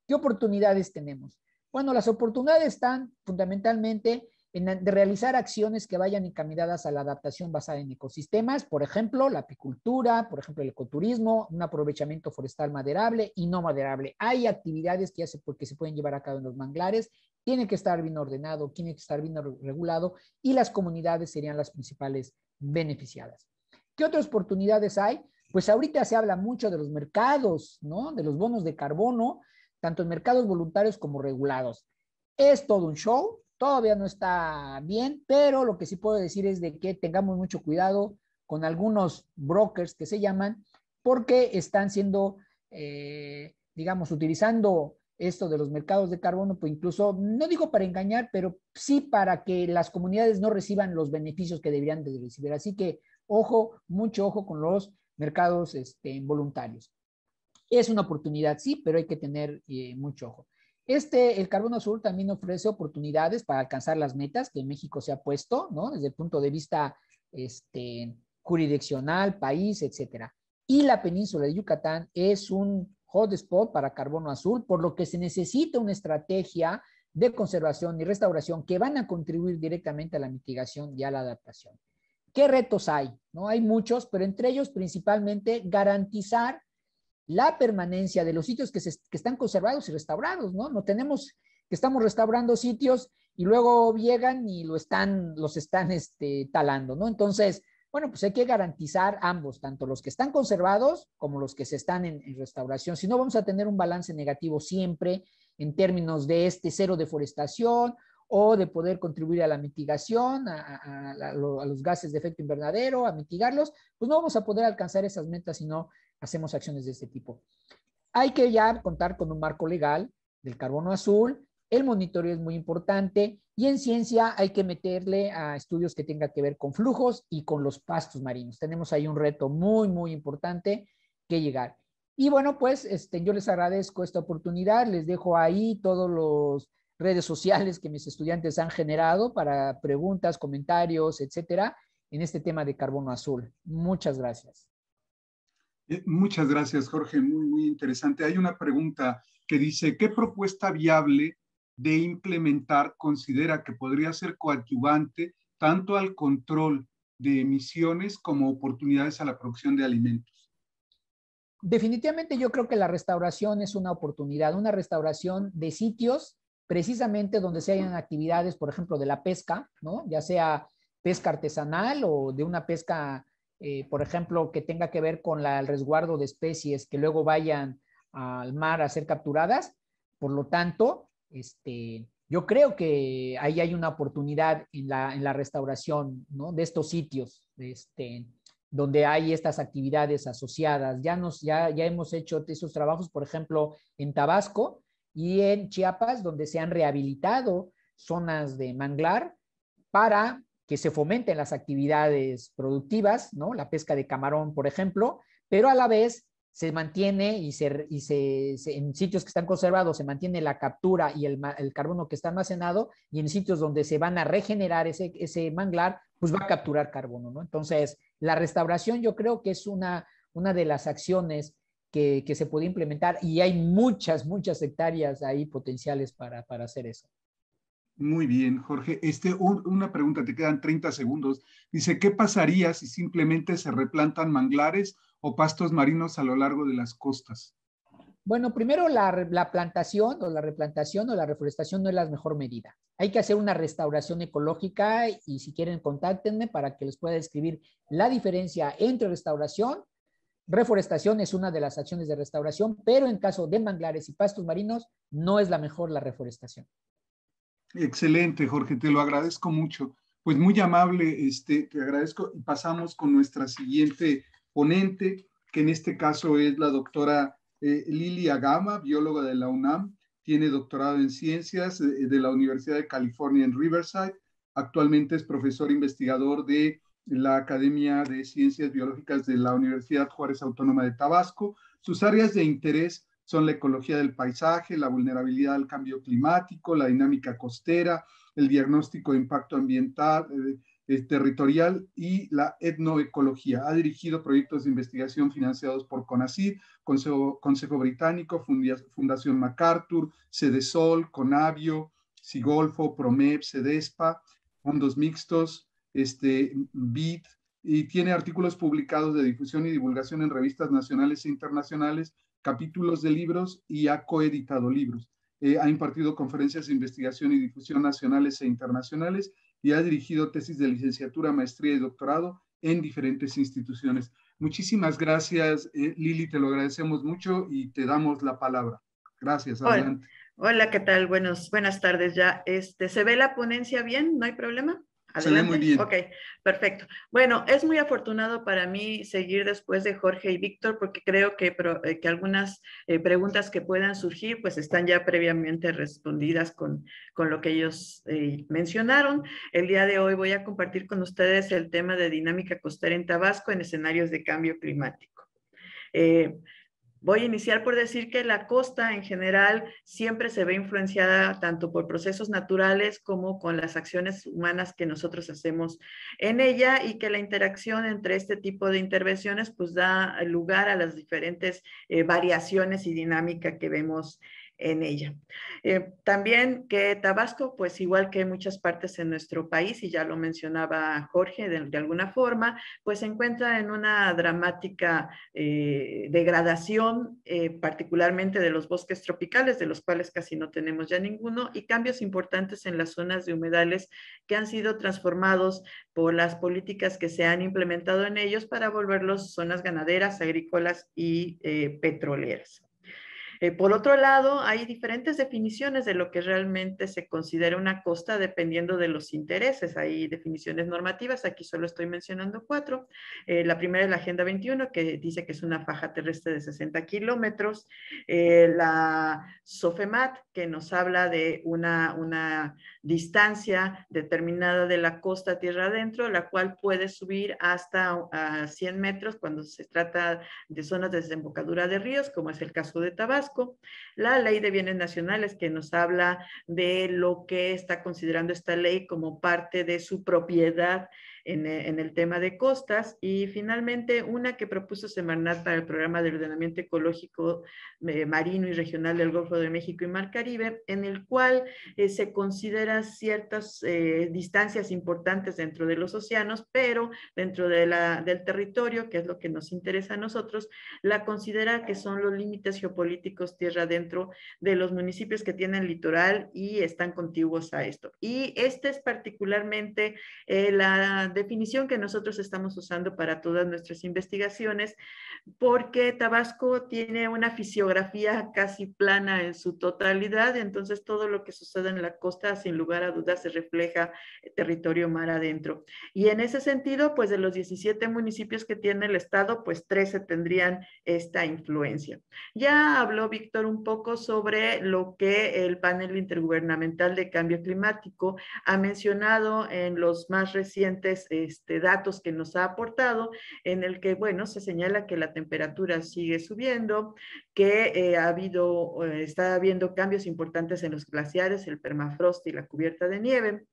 ¿Qué oportunidades tenemos? Bueno, las oportunidades están fundamentalmente de realizar acciones que vayan encaminadas a la adaptación basada en ecosistemas, por ejemplo, la apicultura, por ejemplo, el ecoturismo, un aprovechamiento forestal maderable y no maderable. Hay actividades que se pueden llevar a cabo en los manglares, tiene que estar bien ordenado, tiene que estar bien regulado y las comunidades serían las principales beneficiadas. ¿Qué otras oportunidades hay? Pues ahorita se habla mucho de los mercados, ¿no? De los bonos de carbono, tanto en mercados voluntarios como regulados. Es todo un show, todavía no está bien, pero lo que sí puedo decir es de que tengamos mucho cuidado con algunos brokers que se llaman, porque están siendo, digamos, utilizando esto de los mercados de carbono, pues incluso, no digo para engañar, pero sí para que las comunidades no reciban los beneficios que deberían de recibir. Así que, ojo, mucho ojo con los mercados voluntarios. Es una oportunidad, sí, pero hay que tener mucho ojo. El carbono azul también ofrece oportunidades para alcanzar las metas que México se ha puesto, ¿no? Desde el punto de vista jurisdiccional, país, etcétera. Y la península de Yucatán es un hotspot para carbono azul, por lo que se necesita una estrategia de conservación y restauración que van a contribuir directamente a la mitigación y a la adaptación. ¿Qué retos hay? ¿No? Hay muchos, pero entre ellos principalmente garantizar la permanencia de los sitios que están conservados y restaurados, ¿no? No tenemos que estamos restaurando sitios y luego llegan y los están talando, ¿no? Entonces, bueno, pues hay que garantizar ambos, tanto los que están conservados como los que se están en restauración. Si no, vamos a tener un balance negativo siempre en términos de cero deforestación o de poder contribuir a la mitigación, a los gases de efecto invernadero, a mitigarlos, pues no vamos a poder alcanzar esas metas si no hacemos acciones de este tipo. Hay que ya contar con un marco legal del carbono azul, el monitoreo es muy importante y en ciencia hay que meterle a estudios que tengan que ver con flujos y con los pastos marinos. Tenemos ahí un reto muy, muy importante que llegar. Y bueno, pues yo les agradezco esta oportunidad, les dejo ahí todos los redes sociales que mis estudiantes han generado para preguntas, comentarios, etcétera, en este tema de carbono azul. Muchas gracias.
Muchas gracias, Jorge. Muy, muy interesante. Hay una pregunta que dice, ¿qué propuesta viable de implementar considera que podría ser coadyuvante tanto al control de emisiones como oportunidades a la producción de alimentos?
Definitivamente yo creo que la restauración es una oportunidad, una restauración de sitios precisamente donde se hayan actividades, por ejemplo, de la pesca, ¿no? Ya sea pesca artesanal o de una pesca, por ejemplo, que tenga que ver con el resguardo de especies que luego vayan al mar a ser capturadas. Por lo tanto, yo creo que ahí hay una oportunidad en la restauración, ¿no? De estos sitios, donde hay estas actividades asociadas. Ya hemos hecho esos trabajos, por ejemplo, en Tabasco y en Chiapas, donde se han rehabilitado zonas de manglar para que se fomenten las actividades productivas, ¿no? La pesca de camarón, por ejemplo, pero a la vez se mantiene en sitios que están conservados se mantiene la captura y el carbono que está almacenado, y en sitios donde se van a regenerar ese manglar, pues va a capturar carbono, ¿no? Entonces, la restauración yo creo que es una de las acciones que se puede implementar, y hay muchas hectáreas ahí potenciales para hacer eso.
Muy bien, Jorge. Una pregunta, te quedan 30 segundos. Dice, ¿qué pasaría si simplemente se replantan manglares o pastos marinos a lo largo de las costas?
Bueno, primero la plantación o la replantación o la reforestación no es la mejor medida. Hay que hacer una restauración ecológica, y si quieren contáctenme para que les pueda describir la diferencia entre restauración. Reforestación es una de las acciones de restauración, pero en caso de manglares y pastos marinos no es la mejor la reforestación.
Excelente, Jorge, te lo agradezco mucho. Pues muy amable, te agradezco, y pasamos con nuestra siguiente ponente, que en este caso es la doctora Lili Agama, bióloga de la UNAM, tiene doctorado en ciencias de la Universidad de California en Riverside, actualmente es profesor investigador de la Academia de Ciencias Biológicas de la Universidad Juárez Autónoma de Tabasco. Sus áreas de interés son la ecología del paisaje, la vulnerabilidad al cambio climático, la dinámica costera, el diagnóstico de impacto ambiental, territorial y la etnoecología. Ha dirigido proyectos de investigación financiados por CONACYT, Consejo Británico, Fundación MacArthur, Cedesol, Conavio, Sigolfo, Promep, Cedespa, fondos mixtos, BID, y tiene artículos publicados de difusión y divulgación en revistas nacionales e internacionales, capítulos de libros, y ha coeditado libros. Ha impartido conferencias de investigación y difusión nacionales e internacionales, y ha dirigido tesis de licenciatura, maestría y doctorado en diferentes instituciones. Muchísimas gracias, Lili, te lo agradecemos mucho y te damos la palabra. Gracias, adelante.
Hola, ¿qué tal? Buenas tardes ya. ¿Se ve la ponencia bien? ¿No hay problema? Adelante.
Se ve muy bien.
Ok, perfecto. Bueno, es muy afortunado para mí seguir después de Jorge y Víctor, porque creo que algunas preguntas que puedan surgir pues están ya previamente respondidas con lo que ellos mencionaron. El día de hoy voy a compartir con ustedes el tema de dinámica costera en Tabasco en escenarios de cambio climático. Voy a iniciar por decir que la costa en general siempre se ve influenciada tanto por procesos naturales como con las acciones humanas que nosotros hacemos en ella, y que la interacción entre este tipo de intervenciones pues da lugar a las diferentes variaciones y dinámica que vemos en ella. También que Tabasco, pues igual que muchas partes en nuestro país, y ya lo mencionaba Jorge de alguna forma, pues se encuentra en una dramática degradación, particularmente de los bosques tropicales, de los cuales casi no tenemos ya ninguno, y cambios importantes en las zonas de humedales que han sido transformados por las políticas que se han implementado en ellos para volverlos zonas ganaderas, agrícolas y petroleras. Por otro lado, hay diferentes definiciones de lo que realmente se considera una costa dependiendo de los intereses. Hay definiciones normativas, aquí solo estoy mencionando 4. La primera es la Agenda 21, que dice que es una faja terrestre de 60 kilómetros. La SOFEMAT, que nos habla de una distancia determinada de la costa a tierra adentro, la cual puede subir hasta 100 metros cuando se trata de zonas de desembocadura de ríos, como es el caso de Tabasco. La Ley de Bienes Nacionales, que nos habla de lo que está considerando esta ley como parte de su propiedad en el tema de costas, y finalmente una que propuso Semarnat para el Programa de Ordenamiento Ecológico Marino y Regional del Golfo de México y Mar Caribe, en el cual se considera ciertas distancias importantes dentro de los océanos, pero dentro del territorio, que es lo que nos interesa a nosotros, la considera que son los límites geopolíticos tierra adentro de los municipios que tienen litoral y están contiguos a esto. Y esta es particularmente la definición que nosotros estamos usando para todas nuestras investigaciones, porque Tabasco tiene una fisiografía casi plana en su totalidad, entonces todo lo que sucede en la costa, sin lugar a dudas, se refleja territorio mar adentro. Y en ese sentido, pues de los 17 municipios que tiene el estado, pues 13 tendrían esta influencia. Ya habló Víctor un poco sobre lo que el panel intergubernamental de cambio climático ha mencionado en los más recientes datos que nos ha aportado, en el que, bueno, se señala que la temperatura sigue subiendo, que está habiendo cambios importantes en los glaciares, el permafrost y la cubierta de nieve,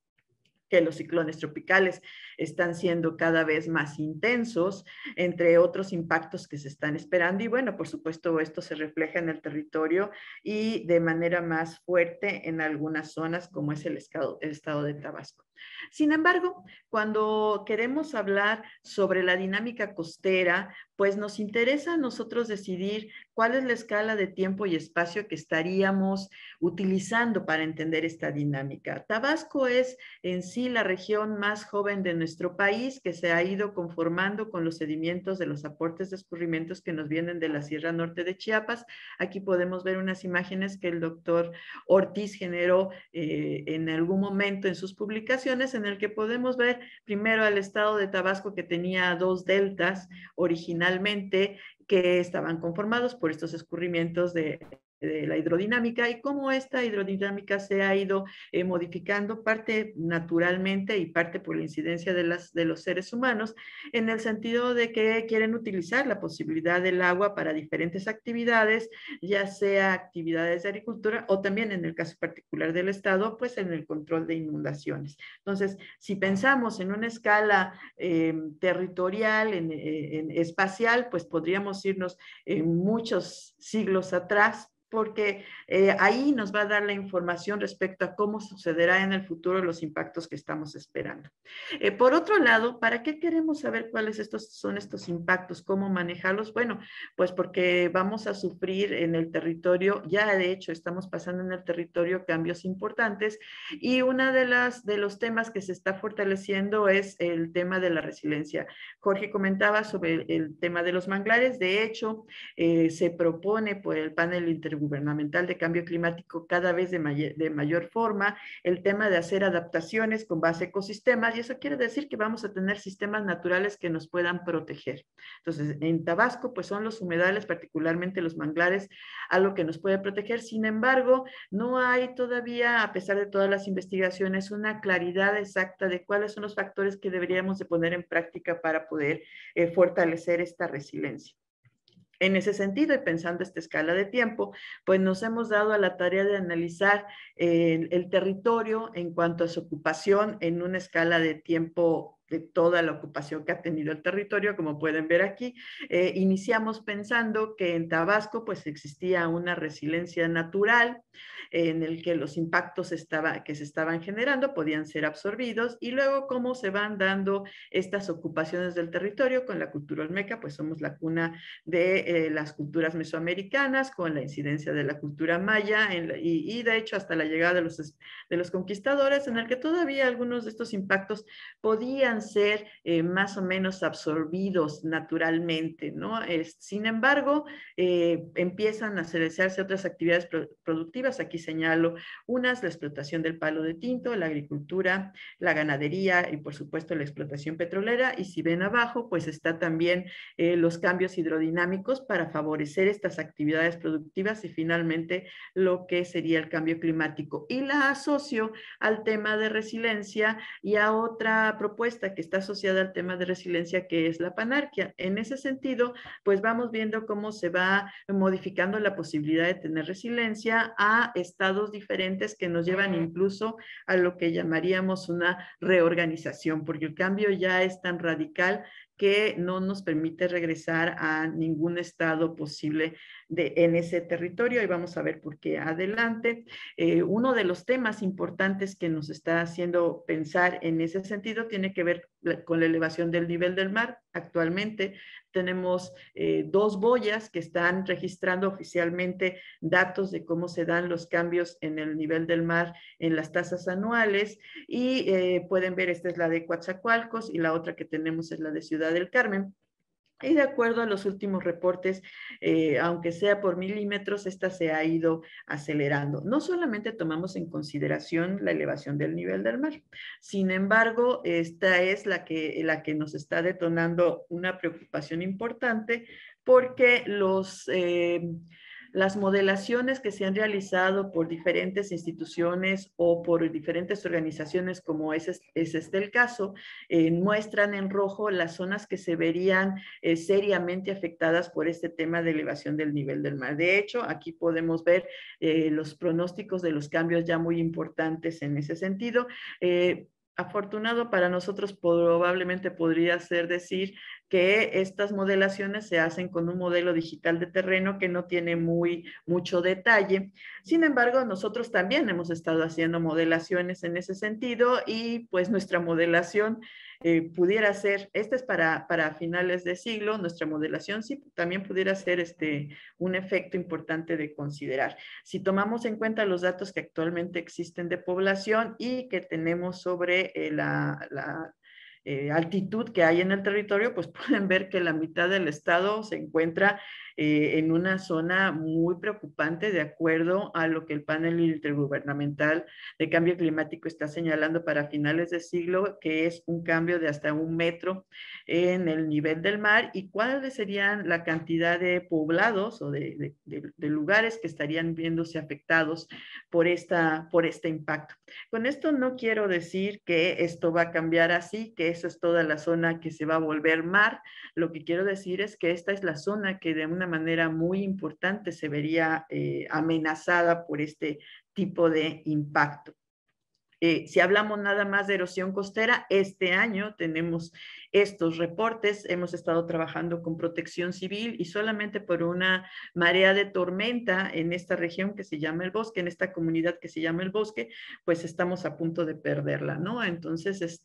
que los ciclones tropicales están siendo cada vez más intensos, entre otros impactos que se están esperando. Y bueno, por supuesto, esto se refleja en el territorio y de manera más fuerte en algunas zonas, como es el estado de Tabasco. Sin embargo, cuando queremos hablar sobre la dinámica costera, pues nos interesa a nosotros decidir cuál es la escala de tiempo y espacio que estaríamos utilizando para entender esta dinámica. Tabasco es en sí la región más joven de nuestro país, que se ha ido conformando con los sedimentos de los aportes de escurrimientos que nos vienen de la Sierra Norte de Chiapas. Aquí podemos ver unas imágenes que el doctor Ortiz generó en algún momento en sus publicaciones, en el que podemos ver primero al estado de Tabasco, que tenía 2 deltas originalmente, que estaban conformados por estos escurrimientos de la hidrodinámica, y cómo esta hidrodinámica se ha ido modificando, parte naturalmente y parte por la incidencia de los seres humanos, en el sentido de que quieren utilizar la posibilidad del agua para diferentes actividades, ya sea actividades de agricultura o también, en el caso particular del estado, pues en el control de inundaciones. Entonces, si pensamos en una escala territorial, en espacial, pues podríamos irnos muchos siglos atrás, porque ahí nos va a dar la información respecto a cómo sucederá en el futuro los impactos que estamos esperando. Por otro lado, ¿para qué queremos saber cuáles son estos impactos? ¿Cómo manejarlos? Bueno, pues porque vamos a sufrir en el territorio, ya de hecho estamos pasando en el territorio cambios importantes, y una de los temas que se está fortaleciendo es el tema de la resiliencia. Jorge comentaba sobre el tema de los manglares. De hecho, se propone por el panel intergubernamental de cambio climático cada vez de mayor forma el tema de hacer adaptaciones con base a ecosistemas, y eso quiere decir que vamos a tener sistemas naturales que nos puedan proteger. Entonces, en Tabasco, pues son los humedales, particularmente los manglares, algo que nos puede proteger. Sin embargo, no hay todavía, a pesar de todas las investigaciones, una claridad exacta de cuáles son los factores que deberíamos de poner en práctica para poder fortalecer esta resiliencia. En ese sentido, y pensando esta escala de tiempo, pues nos hemos dado a la tarea de analizar el territorio en cuanto a su ocupación en una escala de tiempo de toda la ocupación que ha tenido el territorio. Como pueden ver aquí, iniciamos pensando que en Tabasco pues existía una resiliencia natural en el que los impactos que se estaban generando podían ser absorbidos, y luego cómo se van dando estas ocupaciones del territorio con la cultura olmeca, pues somos la cuna de las culturas mesoamericanas, con la incidencia de la cultura maya y de hecho hasta la llegada de los conquistadores, en el que todavía algunos de estos impactos podían ser más o menos absorbidos naturalmente, ¿no? Sin embargo, empiezan a realizarse otras actividades productivas. Aquí señalo unas: la explotación del palo de tinto, la agricultura, la ganadería y por supuesto la explotación petrolera. Y si ven abajo, pues está también los cambios hidrodinámicos para favorecer estas actividades productivas, y finalmente lo que sería el cambio climático. Y la asocio al tema de resiliencia y a otra propuesta respuesta que está asociada al tema de resiliencia, que es la panarquia. En ese sentido, pues vamos viendo cómo se va modificando la posibilidad de tener resiliencia a estados diferentes que nos llevan incluso a lo que llamaríamos una reorganización, porque el cambio ya es tan radical que no nos permite regresar a ningún estado posible en ese territorio, y vamos a ver por qué adelante. Uno de los temas importantes que nos está haciendo pensar en ese sentido tiene que ver con la elevación del nivel del mar. Actualmente tenemos 2 boyas que están registrando oficialmente datos de cómo se dan los cambios en el nivel del mar en las tasas anuales, y pueden ver, esta es la de Coatzacoalcos y la otra que tenemos es la de Ciudad del Carmen. Y de acuerdo a los últimos reportes, aunque sea por milímetros, esta se ha ido acelerando. No solamente tomamos en consideración la elevación del nivel del mar, sin embargo, esta es la que nos está detonando una preocupación importante, porque las modelaciones que se han realizado por diferentes instituciones o por diferentes organizaciones, como es el caso, muestran en rojo las zonas que se verían seriamente afectadas por este tema de elevación del nivel del mar. De hecho, aquí podemos ver los pronósticos de los cambios ya muy importantes en ese sentido. Afortunado para nosotros, probablemente podría ser decir que estas modelaciones se hacen con un modelo digital de terreno que no tiene mucho detalle. Sin embargo, nosotros también hemos estado haciendo modelaciones en ese sentido, y pues nuestra modelación pudiera ser, esta es para finales de siglo, nuestra modelación sí también pudiera ser un efecto importante de considerar. Si tomamos en cuenta los datos que actualmente existen de población y que tenemos sobre la altitud que hay en el territorio, pues pueden ver que la mitad del estado se encuentra en una zona muy preocupante, de acuerdo a lo que el panel intergubernamental de cambio climático está señalando para finales de siglo, que es un cambio de hasta 1 metro en el nivel del mar. ¿Y cuáles serían la cantidad de poblados o de lugares que estarían viéndose afectados por este impacto? Con esto no quiero decir que esto va a cambiar así, que eso es toda la zona que se va a volver mar. Lo que quiero decir es que esta es la zona que de una manera muy importante se vería amenazada por este tipo de impacto. Si hablamos nada más de erosión costera, este año tenemos estos reportes. Hemos estado trabajando con Protección Civil, y solamente por una marea de tormenta en esta región que se llama El Bosque, en esta comunidad que se llama El Bosque, pues estamos a punto de perderla, ¿no? Entonces,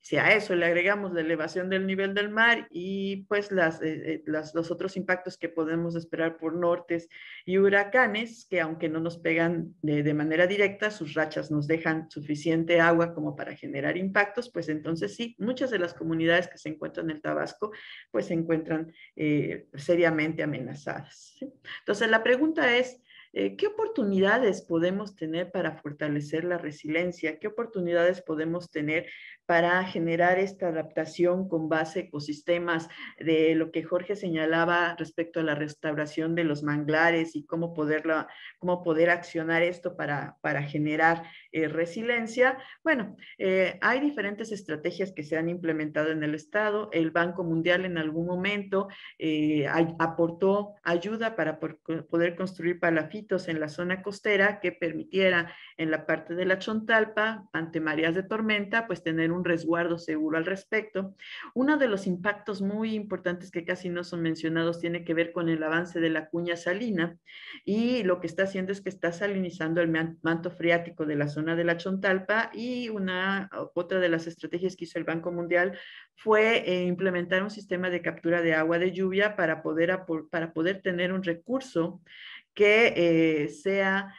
si a eso le agregamos la elevación del nivel del mar y pues los otros impactos que podemos esperar por nortes y huracanes, que aunque no nos pegan de manera directa, sus rachas nos dejan suficiente agua como para generar impactos, pues entonces sí, muchas de las comunidades que se encuentran en el Tabasco pues se encuentran seriamente amenazadas, ¿sí? Entonces la pregunta es, ¿qué oportunidades podemos tener para fortalecer la resiliencia? ¿Qué oportunidades podemos tener para generar esta adaptación con base ecosistemas, de lo que Jorge señalaba respecto a la restauración de los manglares y cómo poder accionar esto para generar resiliencia? Bueno, hay diferentes estrategias que se han implementado en el Estado. El Banco Mundial en algún momento aportó ayuda para poder construir palafitos en la zona costera que permitiera en la parte de la Chontalpa, ante mareas de tormenta, pues tener un resguardo seguro al respecto. Uno de los impactos muy importantes que casi no son mencionados tiene que ver con el avance de la cuña salina, y lo que está haciendo es que está salinizando el manto freático de la zona de la Chontalpa, y otra de las estrategias que hizo el Banco Mundial fue implementar un sistema de captura de agua de lluvia para poder tener un recurso que sea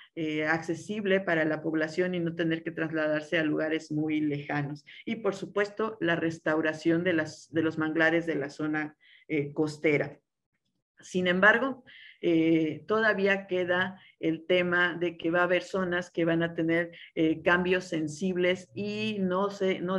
accesible para la población y no tener que trasladarse a lugares muy lejanos. Y por supuesto, la restauración de los manglares de la zona costera. Sin embargo, todavía queda el tema de que va a haber zonas que van a tener cambios sensibles y no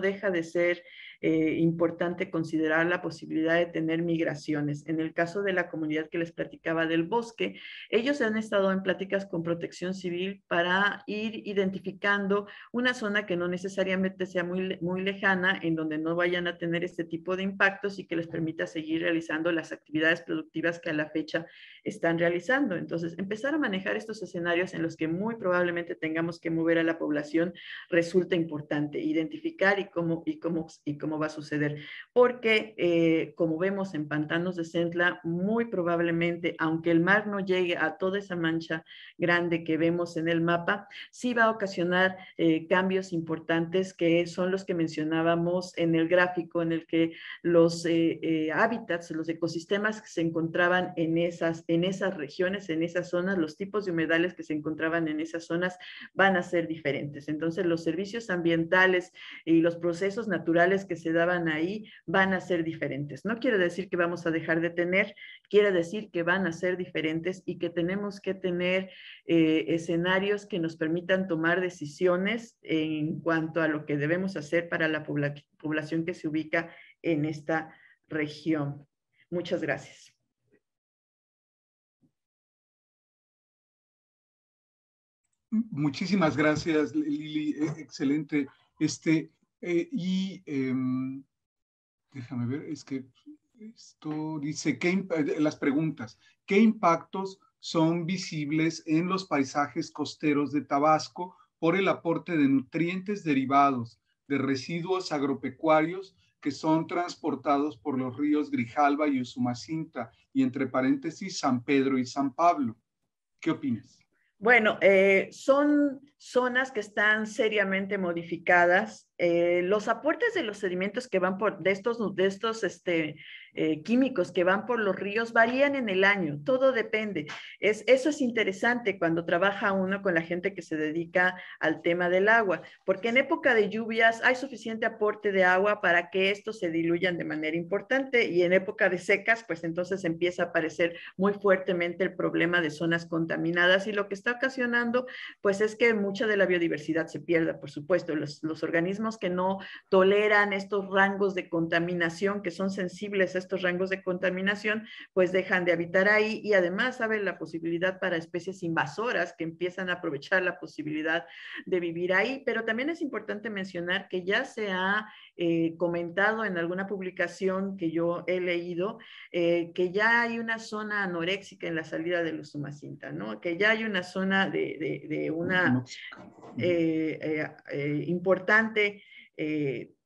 deja de ser importante considerar la posibilidad de tener migraciones. En el caso de la comunidad que les platicaba del bosque, ellos han estado en pláticas con Protección Civil para ir identificando una zona que no necesariamente sea muy lejana, en donde no vayan a tener este tipo de impactos y que les permita seguir realizando las actividades productivas que a la fecha están realizando. Entonces, empezar a manejar estos escenarios en los que muy probablemente tengamos que mover a la población resulta importante, identificar y cómo va a suceder. Porque, como vemos en Pantanos de Centla, muy probablemente, aunque el mar no llegue a toda esa mancha grande que vemos en el mapa, sí va a ocasionar cambios importantes que son los que mencionábamos en el gráfico, en el que los hábitats, los ecosistemas que se encontraban en esas regiones, en esas zonas, los tipos de humedales que se encontraban en esas zonas van a ser diferentes. Entonces, los servicios ambientales y los procesos naturales que se daban ahí van a ser diferentes. No quiere decir que vamos a dejar de tener, quiere decir que van a ser diferentes y que tenemos que tener escenarios que nos permitan tomar decisiones en cuanto a lo que debemos hacer para la población que se ubica en esta región. Muchas gracias.
Muchísimas gracias, Lili. Excelente. Déjame ver, es que esto dice, las preguntas. ¿Qué impactos son visibles en los paisajes costeros de Tabasco por el aporte de nutrientes derivados de residuos agropecuarios que son transportados por los ríos Grijalva y Usumacinta, y entre paréntesis San Pedro y San Pablo? ¿Qué opinas?
Bueno, son zonas que están seriamente modificadas. Los aportes de los sedimentos que van de estos químicos que van por los ríos varían en el año, todo depende. Eso es interesante cuando trabaja uno con la gente que se dedica al tema del agua, porque en época de lluvias hay suficiente aporte de agua para que estos se diluyan de manera importante, y en época de secas, pues entonces empieza a aparecer muy fuertemente el problema de zonas contaminadas, y lo que está ocasionando, pues es que mucha de la biodiversidad se pierda, por supuesto. Los organismos que no toleran estos rangos de contaminación, que son sensibles a estos rangos de contaminación, pues dejan de habitar ahí, y además abre la posibilidad para especies invasoras que empiezan a aprovechar la posibilidad de vivir ahí. Pero también es importante mencionar que ya se ha comentado en alguna publicación que yo he leído, que ya hay una zona anoréxica en la salida de Usumacinta, ¿no? Que ya hay una zona de una importante,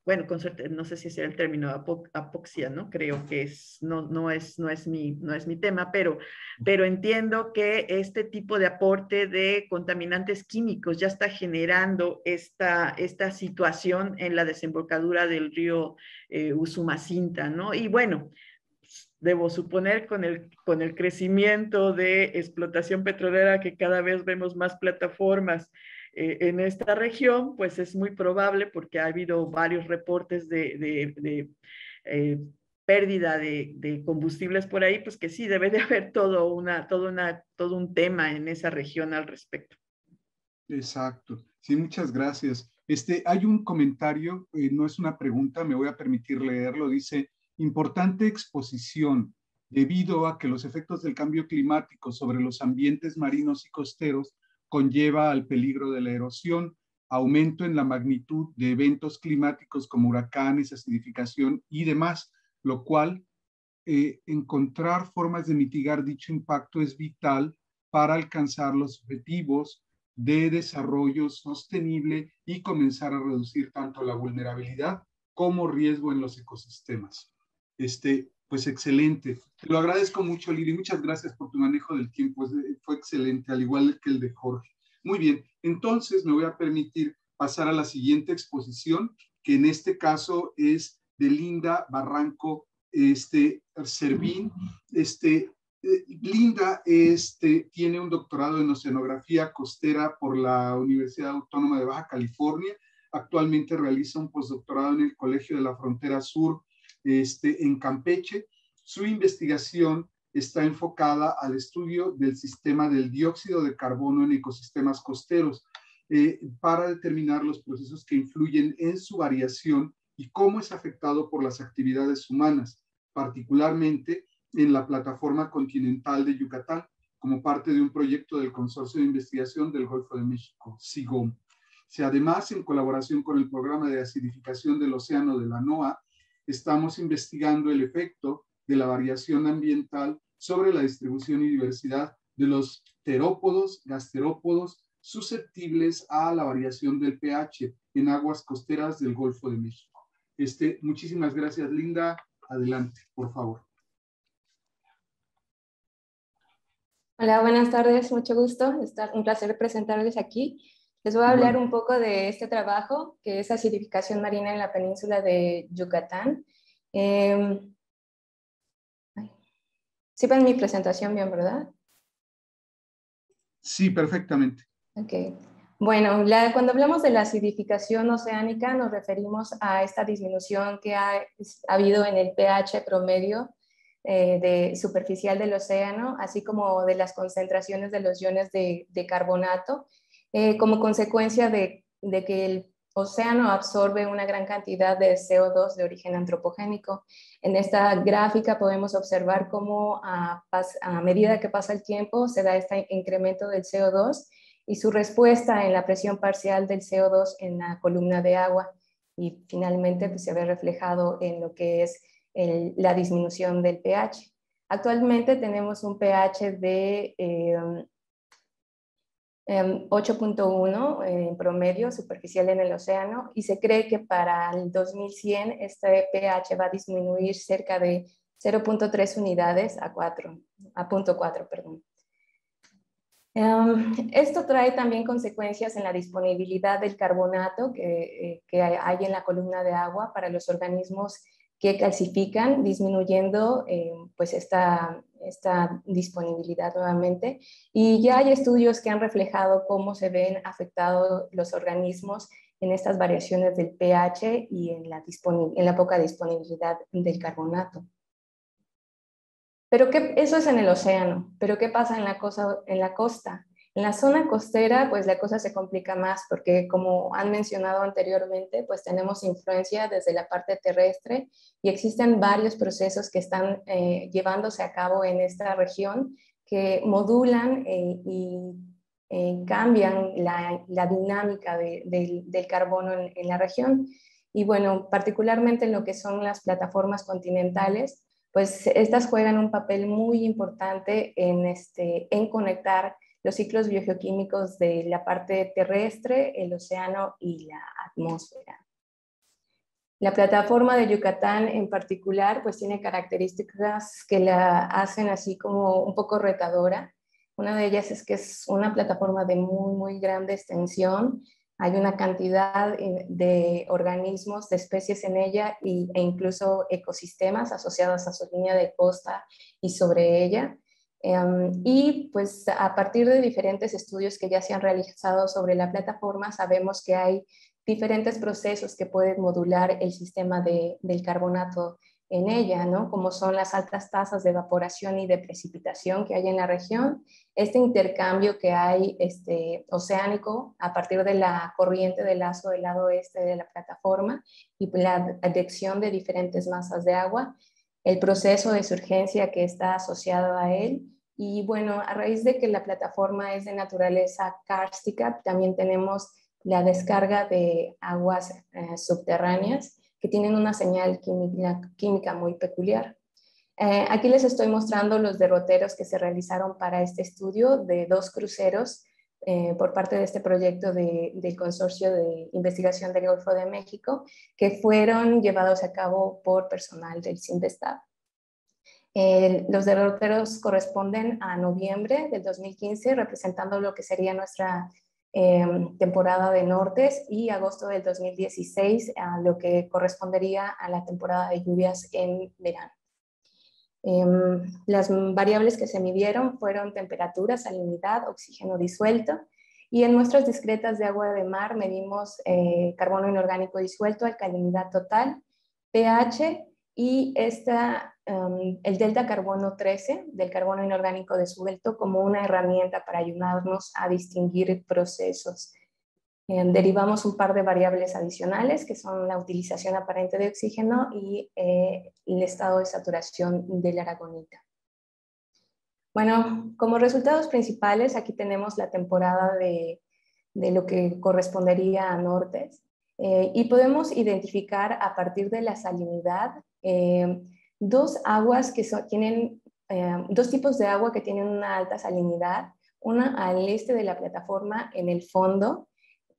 bueno, no sé si será el término apoxia, ¿no? Creo que no es mi tema, pero entiendo que este tipo de aporte de contaminantes químicos ya está generando esta situación en la desembocadura del río Usumacinta, ¿no? Y bueno, debo suponer con el crecimiento de explotación petrolera, que cada vez vemos más plataformas en esta región, pues es muy probable, porque ha habido varios reportes de pérdida de combustibles por ahí, pues que sí, debe de haber todo un tema en esa región al respecto.
Exacto. Sí, muchas gracias. Hay un comentario, no es una pregunta, me voy a permitir leerlo. Dice: importante exposición, debido a que los efectos del cambio climático sobre los ambientes marinos y costeros conlleva al peligro de la erosión, aumento en la magnitud de eventos climáticos como huracanes, acidificación y demás, lo cual encontrar formas de mitigar dicho impacto es vital para alcanzar los objetivos de desarrollo sostenible y comenzar a reducir tanto la vulnerabilidad como riesgo en los ecosistemas. Pues excelente. Te lo agradezco mucho, Lili. Muchas gracias por tu manejo del tiempo. Fue excelente, al igual que el de Jorge. Muy bien, entonces me voy a permitir pasar a la siguiente exposición, que en este caso es de Linda Barranco Servín. Linda tiene un doctorado en oceanografía costera por la Universidad Autónoma de Baja California. Actualmente realiza un postdoctorado en el Colegio de la Frontera Sur en Campeche. Su investigación está enfocada al estudio del sistema del dióxido de carbono en ecosistemas costeros para determinar los procesos que influyen en su variación y cómo es afectado por las actividades humanas, particularmente en la plataforma continental de Yucatán, como parte de un proyecto del Consorcio de Investigación del Golfo de México, CIGOM. Además, en colaboración con el Programa de Acidificación del Océano de la NOAA, estamos investigando el efecto de la variación ambiental sobre la distribución y diversidad de los terópodos, gasterópodos, susceptibles a la variación del pH en aguas costeras del Golfo de México. Muchísimas gracias, Linda. Adelante, por favor.
Hola, buenas tardes, mucho gusto. Un placer presentarles aquí. Les voy a hablar un poco de este trabajo, que es acidificación marina en la península de Yucatán. ¿Sí ven mi presentación bien, verdad?
Sí, perfectamente.
Ok. Bueno, cuando hablamos de la acidificación oceánica nos referimos a esta disminución que ha habido en el pH promedio superficial del océano, así como de las concentraciones de los iones de carbonato, como consecuencia de que el océano absorbe una gran cantidad de CO2 de origen antropogénico. En esta gráfica podemos observar cómo a medida que pasa el tiempo se da este incremento del CO2 y su respuesta en la presión parcial del CO2 en la columna de agua, y finalmente pues, se ve reflejado en lo que es la disminución del pH. Actualmente tenemos un pH de 8.1 en promedio superficial en el océano, y se cree que para el 2100 este pH va a disminuir cerca de 0.3 unidades a 0.4, perdón. Esto trae también consecuencias en la disponibilidad del carbonato que hay en la columna de agua para los organismos que calcifican, disminuyendo pues esta disponibilidad nuevamente. Y ya hay estudios que han reflejado cómo se ven afectados los organismos en estas variaciones del pH y en la poca disponibilidad del carbonato. Pero eso es en el océano, pero ¿qué pasa en la costa? En la zona costera, pues la cosa se complica más porque, como han mencionado anteriormente, pues tenemos influencia desde la parte terrestre y existen varios procesos que están llevándose a cabo en esta región que modulan y cambian la dinámica del carbono en la región. Y bueno, particularmente en lo que son las plataformas continentales, pues estas juegan un papel muy importante en conectar los ciclos biogeoquímicos de la parte terrestre, el océano y la atmósfera. La plataforma de Yucatán en particular pues tiene características que la hacen así como un poco retadora. Una de ellas es que es una plataforma de muy grande extensión. Hay una cantidad de organismos, de especies en ella e incluso ecosistemas asociados a su línea de costa y sobre ella. Y pues a partir de diferentes estudios que ya se han realizado sobre la plataforma, sabemos que hay diferentes procesos que pueden modular el sistema del carbonato en ella, ¿no? Como son las altas tasas de evaporación y de precipitación que hay en la región, este intercambio que hay oceánico a partir de la corriente del lazo del lado oeste de la plataforma y la adhesión de diferentes masas de agua, el proceso de surgencia que está asociado a él. Y bueno, a raíz de que la plataforma es de naturaleza kárstica, también tenemos la descarga de aguas subterráneas que tienen una señal química muy peculiar. Aquí les estoy mostrando los derroteros que se realizaron para este estudio de 2 cruceros por parte de este proyecto del Consorcio de Investigación del Golfo de México, que fueron llevados a cabo por personal del CINVESTAB. Los derroteros corresponden a noviembre del 2015, representando lo que sería nuestra temporada de nortes, y agosto del 2016, a lo que correspondería a la temporada de lluvias en verano. Las variables que se midieron fueron temperatura, salinidad, oxígeno disuelto, y en muestras discretas de agua de mar medimos carbono inorgánico disuelto, alcalinidad total, pH y el delta carbono 13 del carbono inorgánico disuelto como una herramienta para ayudarnos a distinguir procesos. Derivamos un par de variables adicionales que son la utilización aparente de oxígeno y el estado de saturación de la aragonita. Bueno, como resultados principales aquí tenemos la temporada de lo que correspondería a nortes y podemos identificar a partir de la salinidad dos aguas que tienen dos tipos de agua que tienen una alta salinidad, una al este de la plataforma en el fondo,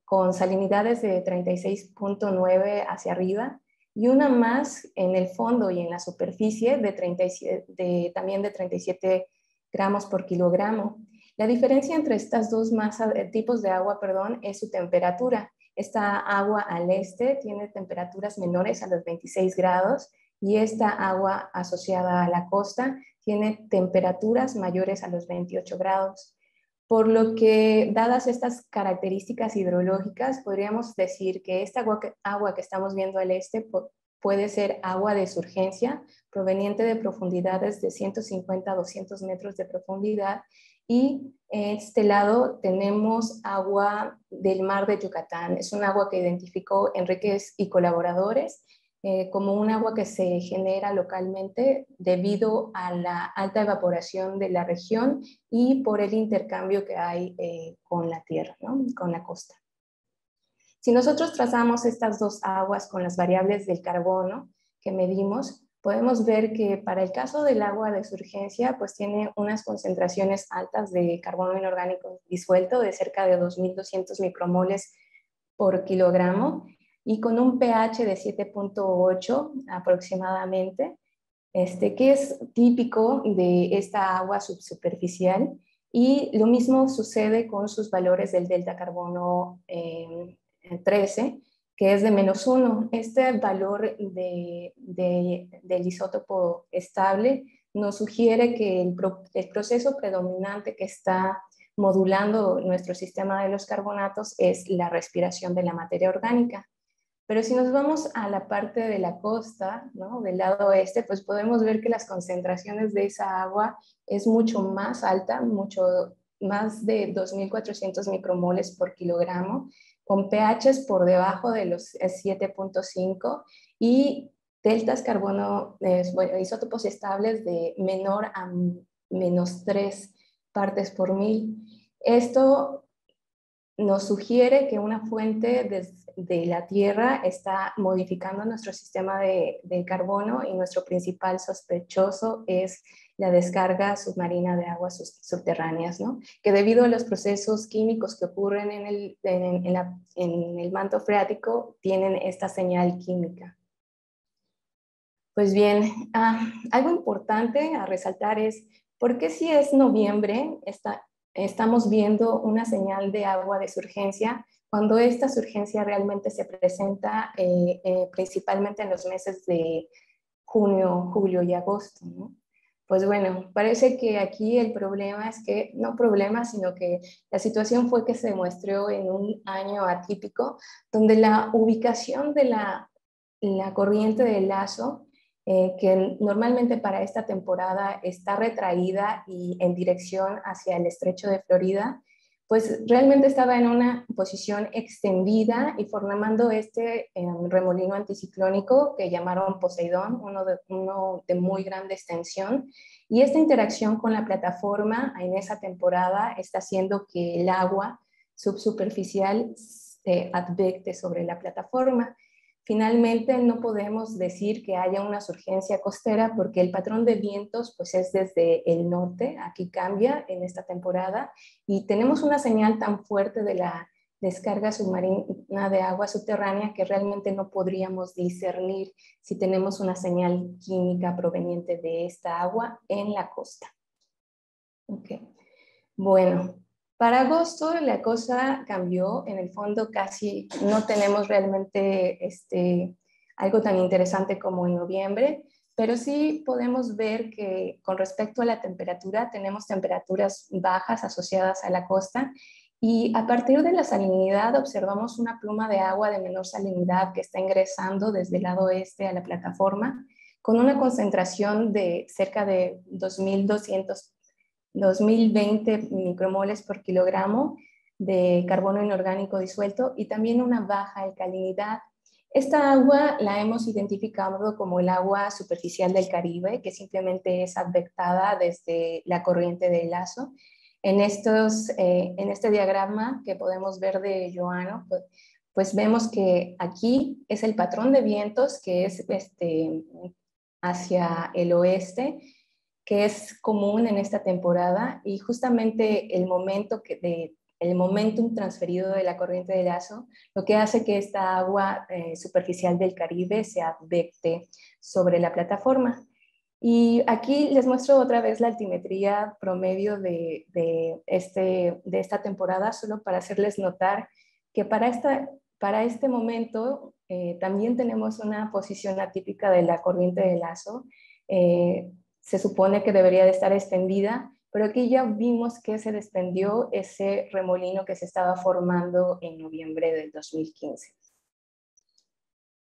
con salinidades de 36.9 hacia arriba, y una más en el fondo y en la superficie también de 37 gramos por kilogramo. La diferencia entre estas dos tipos de agua, es su temperatura. Esta agua al este tiene temperaturas menores a los 26 grados y esta agua asociada a la costa tiene temperaturas mayores a los 28 grados. Por lo que, dadas estas características hidrológicas, podríamos decir que esta agua que estamos viendo al este puede ser agua de surgencia proveniente de profundidades de 150 a 200 metros de profundidad, y en este lado tenemos agua del mar de Yucatán. Es un agua que identificó Enríquez y colaboradores como un agua que se genera localmente debido a la alta evaporación de la región y por el intercambio que hay con la tierra, ¿no? Con la costa. Si nosotros trazamos estas dos aguas con las variables del carbono que medimos, podemos ver que para el caso del agua de surgencia, pues tiene unas concentraciones altas de carbono inorgánico disuelto de cerca de 2.200 micromoles por kilogramo, y con un pH de 7.8 aproximadamente, que es típico de esta agua subsuperficial, y lo mismo sucede con sus valores del delta carbono 13, que es de -1. Este valor del isótopo estable nos sugiere que el proceso predominante que está modulando nuestro sistema de los carbonatos es la respiración de la materia orgánica. Pero si nos vamos a la parte de la costa, ¿no? Del lado oeste, pues podemos ver que las concentraciones de esa agua es mucho más alta, mucho más de 2.400 micromoles por kilogramo, con pHs por debajo de los 7.5 y deltas carbono, isótopos estables de menor a -3 partes por mil. Esto nos sugiere que una fuente de la Tierra está modificando nuestro sistema de carbono, y nuestro principal sospechoso es la descarga submarina de aguas subterráneas, ¿no? Que debido a los procesos químicos que ocurren en el manto freático tienen esta señal química. Pues bien, algo importante a resaltar es por qué, si es noviembre, estamos viendo una señal de agua de surgencia, cuando esta surgencia realmente se presenta principalmente en los meses de junio, julio y agosto, ¿no? Pues bueno, parece que aquí el problema es que, no problema, sino que la situación fue que se demostró en un año atípico, donde la ubicación de la corriente del lazo, que normalmente para esta temporada está retraída y en dirección hacia el estrecho de Florida, pues realmente estaba en una posición extendida y formando este remolino anticiclónico que llamaron Poseidón, uno de muy grande extensión. Y esta interacción con la plataforma en esa temporada está haciendo que el agua subsuperficial se advecte sobre la plataforma. Finalmente, no podemos decir que haya una surgencia costera porque el patrón de vientos pues, es desde el norte, aquí cambia en esta temporada, y tenemos una señal tan fuerte de la descarga submarina de agua subterránea que realmente no podríamos discernir si tenemos una señal química proveniente de esta agua en la costa. Okay. Bueno. Para agosto la cosa cambió, en el fondo casi no tenemos realmente algo tan interesante como en noviembre, pero sí podemos ver que con respecto a la temperatura tenemos temperaturas bajas asociadas a la costa, y a partir de la salinidad observamos una pluma de agua de menor salinidad que está ingresando desde el lado oeste a la plataforma, con una concentración de cerca de 2020 micromoles por kilogramo de carbono inorgánico disuelto y también una baja alcalinidad. Esta agua la hemos identificado como el agua superficial del Caribe, que simplemente es advectada desde la corriente del Lazo. En este diagrama que podemos ver de Joano, pues vemos que aquí es el patrón de vientos que es hacia el oeste, que es común en esta temporada, y justamente el momentum transferido de la corriente de Lazo, lo que hace que esta agua superficial del Caribe se advecte sobre la plataforma. Y aquí les muestro otra vez la altimetría promedio de esta temporada, solo para hacerles notar que para este momento también tenemos una posición atípica de la corriente de Lazo. Se supone que debería de estar extendida, pero aquí ya vimos que se desprendió ese remolino que se estaba formando en noviembre del 2015.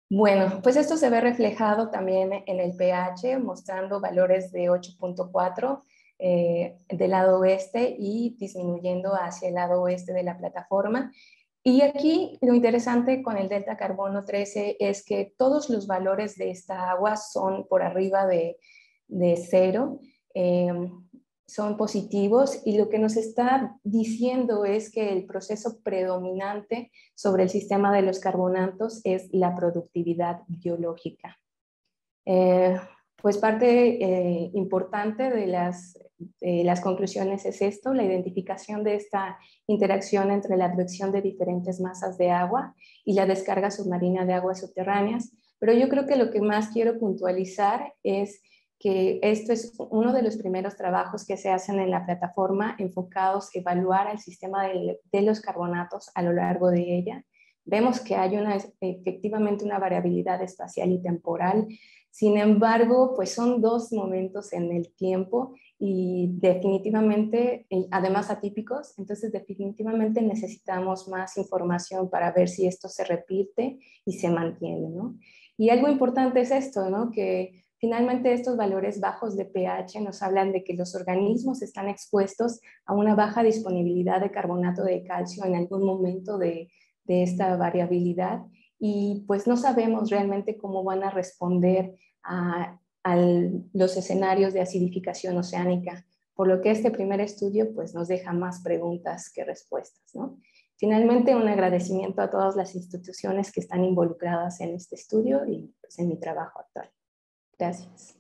Bueno, pues esto se ve reflejado también en el pH, mostrando valores de 8.4 del lado oeste y disminuyendo hacia el lado oeste de la plataforma. Y aquí lo interesante con el delta carbono 13 es que todos los valores de esta agua son por arriba de 0, son positivos, y lo que nos está diciendo es que el proceso predominante sobre el sistema de los carbonatos es la productividad biológica. Pues parte importante de las conclusiones es esto, la identificación de esta interacción entre la advección de diferentes masas de agua y la descarga submarina de aguas subterráneas, pero yo creo que lo que más quiero puntualizar es que esto es uno de los primeros trabajos que se hacen en la plataforma enfocados a evaluar el sistema de los carbonatos a lo largo de ella. Vemos que hay efectivamente una variabilidad espacial y temporal. Sin embargo, pues son dos momentos en el tiempo y definitivamente, además atípicos, entonces definitivamente necesitamos más información para ver si esto se repite y se mantiene, ¿no? Y algo importante es esto, ¿no? Que finalmente estos valores bajos de pH nos hablan de que los organismos están expuestos a una baja disponibilidad de carbonato de calcio en algún momento de esta variabilidad, y pues no sabemos realmente cómo van a responder a los escenarios de acidificación oceánica, por lo que este primer estudio pues nos deja más preguntas que respuestas, ¿no? Finalmente, un agradecimiento a todas las instituciones que están involucradas en este estudio y pues, en mi trabajo actual. Gracias.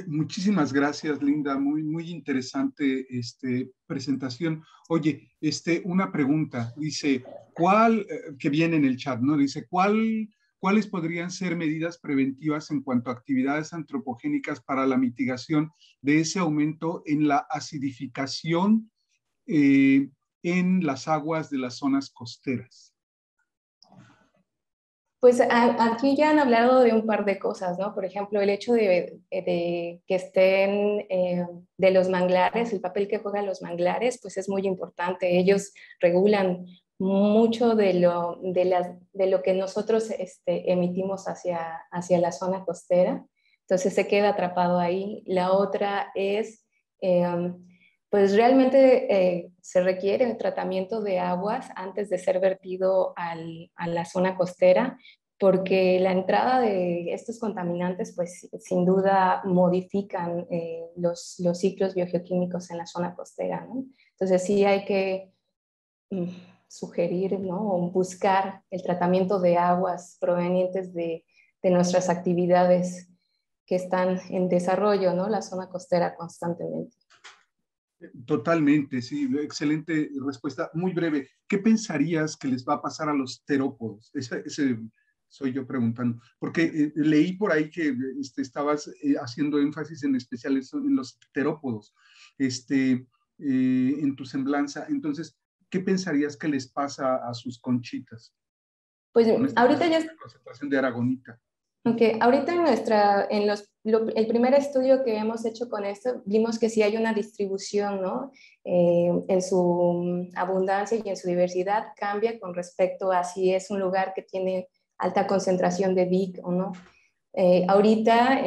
Muchísimas gracias, Linda. Muy interesante presentación. Oye, una pregunta. Dice, que viene en el chat, ¿no? Dice, ¿cuáles podrían ser medidas preventivas en cuanto a actividades antropogénicas para la mitigación de ese aumento en la acidificación en las aguas de las zonas costeras?
Pues aquí ya han hablado de un par de cosas, ¿no? Por ejemplo, el hecho de que estén de los manglares, el papel que juegan los manglares, pues es muy importante. Ellos regulan mucho de lo que nosotros emitimos hacia la zona costera. Entonces se queda atrapado ahí. La otra es, pues realmente se requiere el tratamiento de aguas antes de ser vertido a la zona costera, porque la entrada de estos contaminantes pues sin duda modifican los ciclos biogeoquímicos en la zona costera, ¿no? Entonces sí hay que sugerir, ¿no? O buscar el tratamiento de aguas provenientes de nuestras actividades que están en desarrollo, ¿no? La zona costera constantemente.
Totalmente, sí, excelente respuesta. Muy breve, ¿qué pensarías que les va a pasar a los terópodos? Ese soy yo preguntando, porque leí por ahí que estabas haciendo énfasis en especial en los terópodos, en tu semblanza. Entonces, ¿qué pensarías que les pasa a sus conchitas?
Pues ahorita ya...
concentración de aragonita.
Okay. Ahorita el primer estudio que hemos hecho con esto, vimos que sí hay una distribución, ¿no? En su abundancia y en su diversidad cambia con respecto a si es un lugar que tiene alta concentración de VIC o no. Ahorita,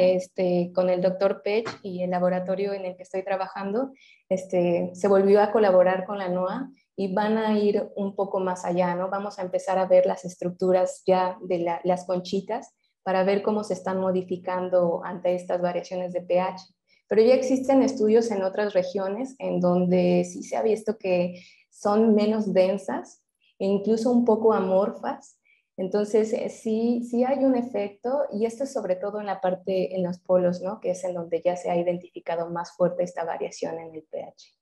con el doctor Pech y el laboratorio en el que estoy trabajando, se volvió a colaborar con la NOAA y van a ir un poco más allá, ¿no? Vamos a empezar a ver las estructuras ya de las conchitas para ver cómo se están modificando ante estas variaciones de pH. Pero ya existen estudios en otras regiones en donde sí se ha visto que son menos densas e incluso un poco amorfas. Entonces, sí hay un efecto, y esto es sobre todo en la parte, en los polos, ¿no? Que es en donde ya se ha identificado más fuerte esta variación en el pH.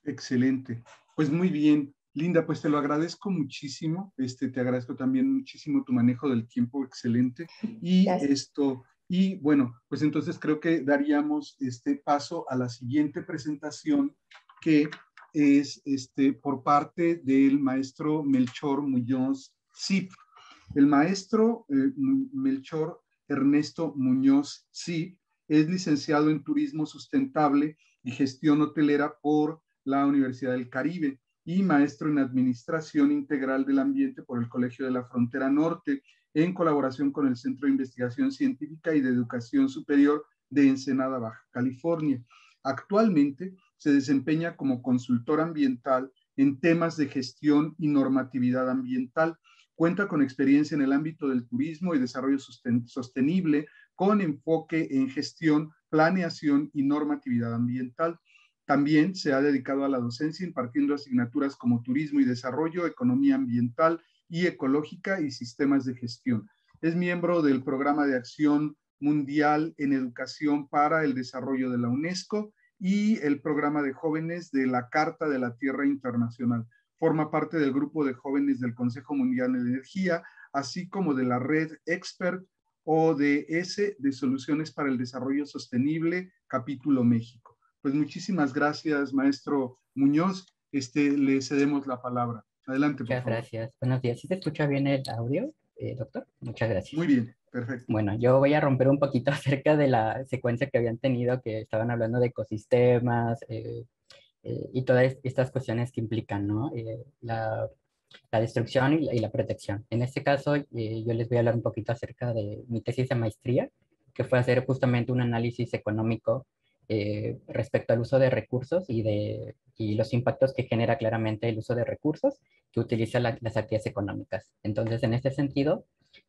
Excelente. Pues muy bien. Linda, pues te lo agradezco muchísimo. Te agradezco también muchísimo tu manejo del tiempo, excelente. Y
Gracias.
y bueno, pues entonces creo que daríamos paso a la siguiente presentación, que es por parte del maestro Melchor Muñoz Zip. El maestro Melchor Ernesto Muñoz Zip es licenciado en Turismo Sustentable y Gestión Hotelera por la Universidad del Caribe y maestro en Administración Integral del Ambiente por el Colegio de la Frontera Norte, en colaboración con el Centro de Investigación Científica y de Educación Superior de Ensenada, Baja California. Actualmente se desempeña como consultor ambiental en temas de gestión y normatividad ambiental. Cuenta con experiencia en el ámbito del turismo y desarrollo sostenible, con enfoque en gestión, planeación y normatividad ambiental. También se ha dedicado a la docencia impartiendo asignaturas como turismo y desarrollo, economía ambiental y ecológica y sistemas de gestión. Es miembro del Programa de Acción Mundial en Educación para el Desarrollo de la UNESCO y el Programa de Jóvenes de la Carta de la Tierra Internacional. Forma parte del grupo de jóvenes del Consejo Mundial de Energía, así como de la red Expert ODS de Soluciones para el Desarrollo Sostenible, capítulo México. Pues muchísimas gracias, maestro Muñoz. Le cedemos la palabra. Adelante, por
Muchas
favor.
gracias. Buenos días. ¿Sí se escucha bien el audio, doctor? Muchas gracias.
Muy bien, perfecto.
Bueno, yo voy a romper un poquito acerca de la secuencia que habían tenido, que estaban hablando de ecosistemas y todas estas cuestiones que implican, ¿no? La destrucción y la protección. En este caso, yo les voy a hablar un poquito acerca de mi tesis de maestría, que fue hacer justamente un análisis económico respecto al uso de recursos y los impactos que genera claramente el uso de recursos que utilizan las actividades económicas. Entonces, en este sentido,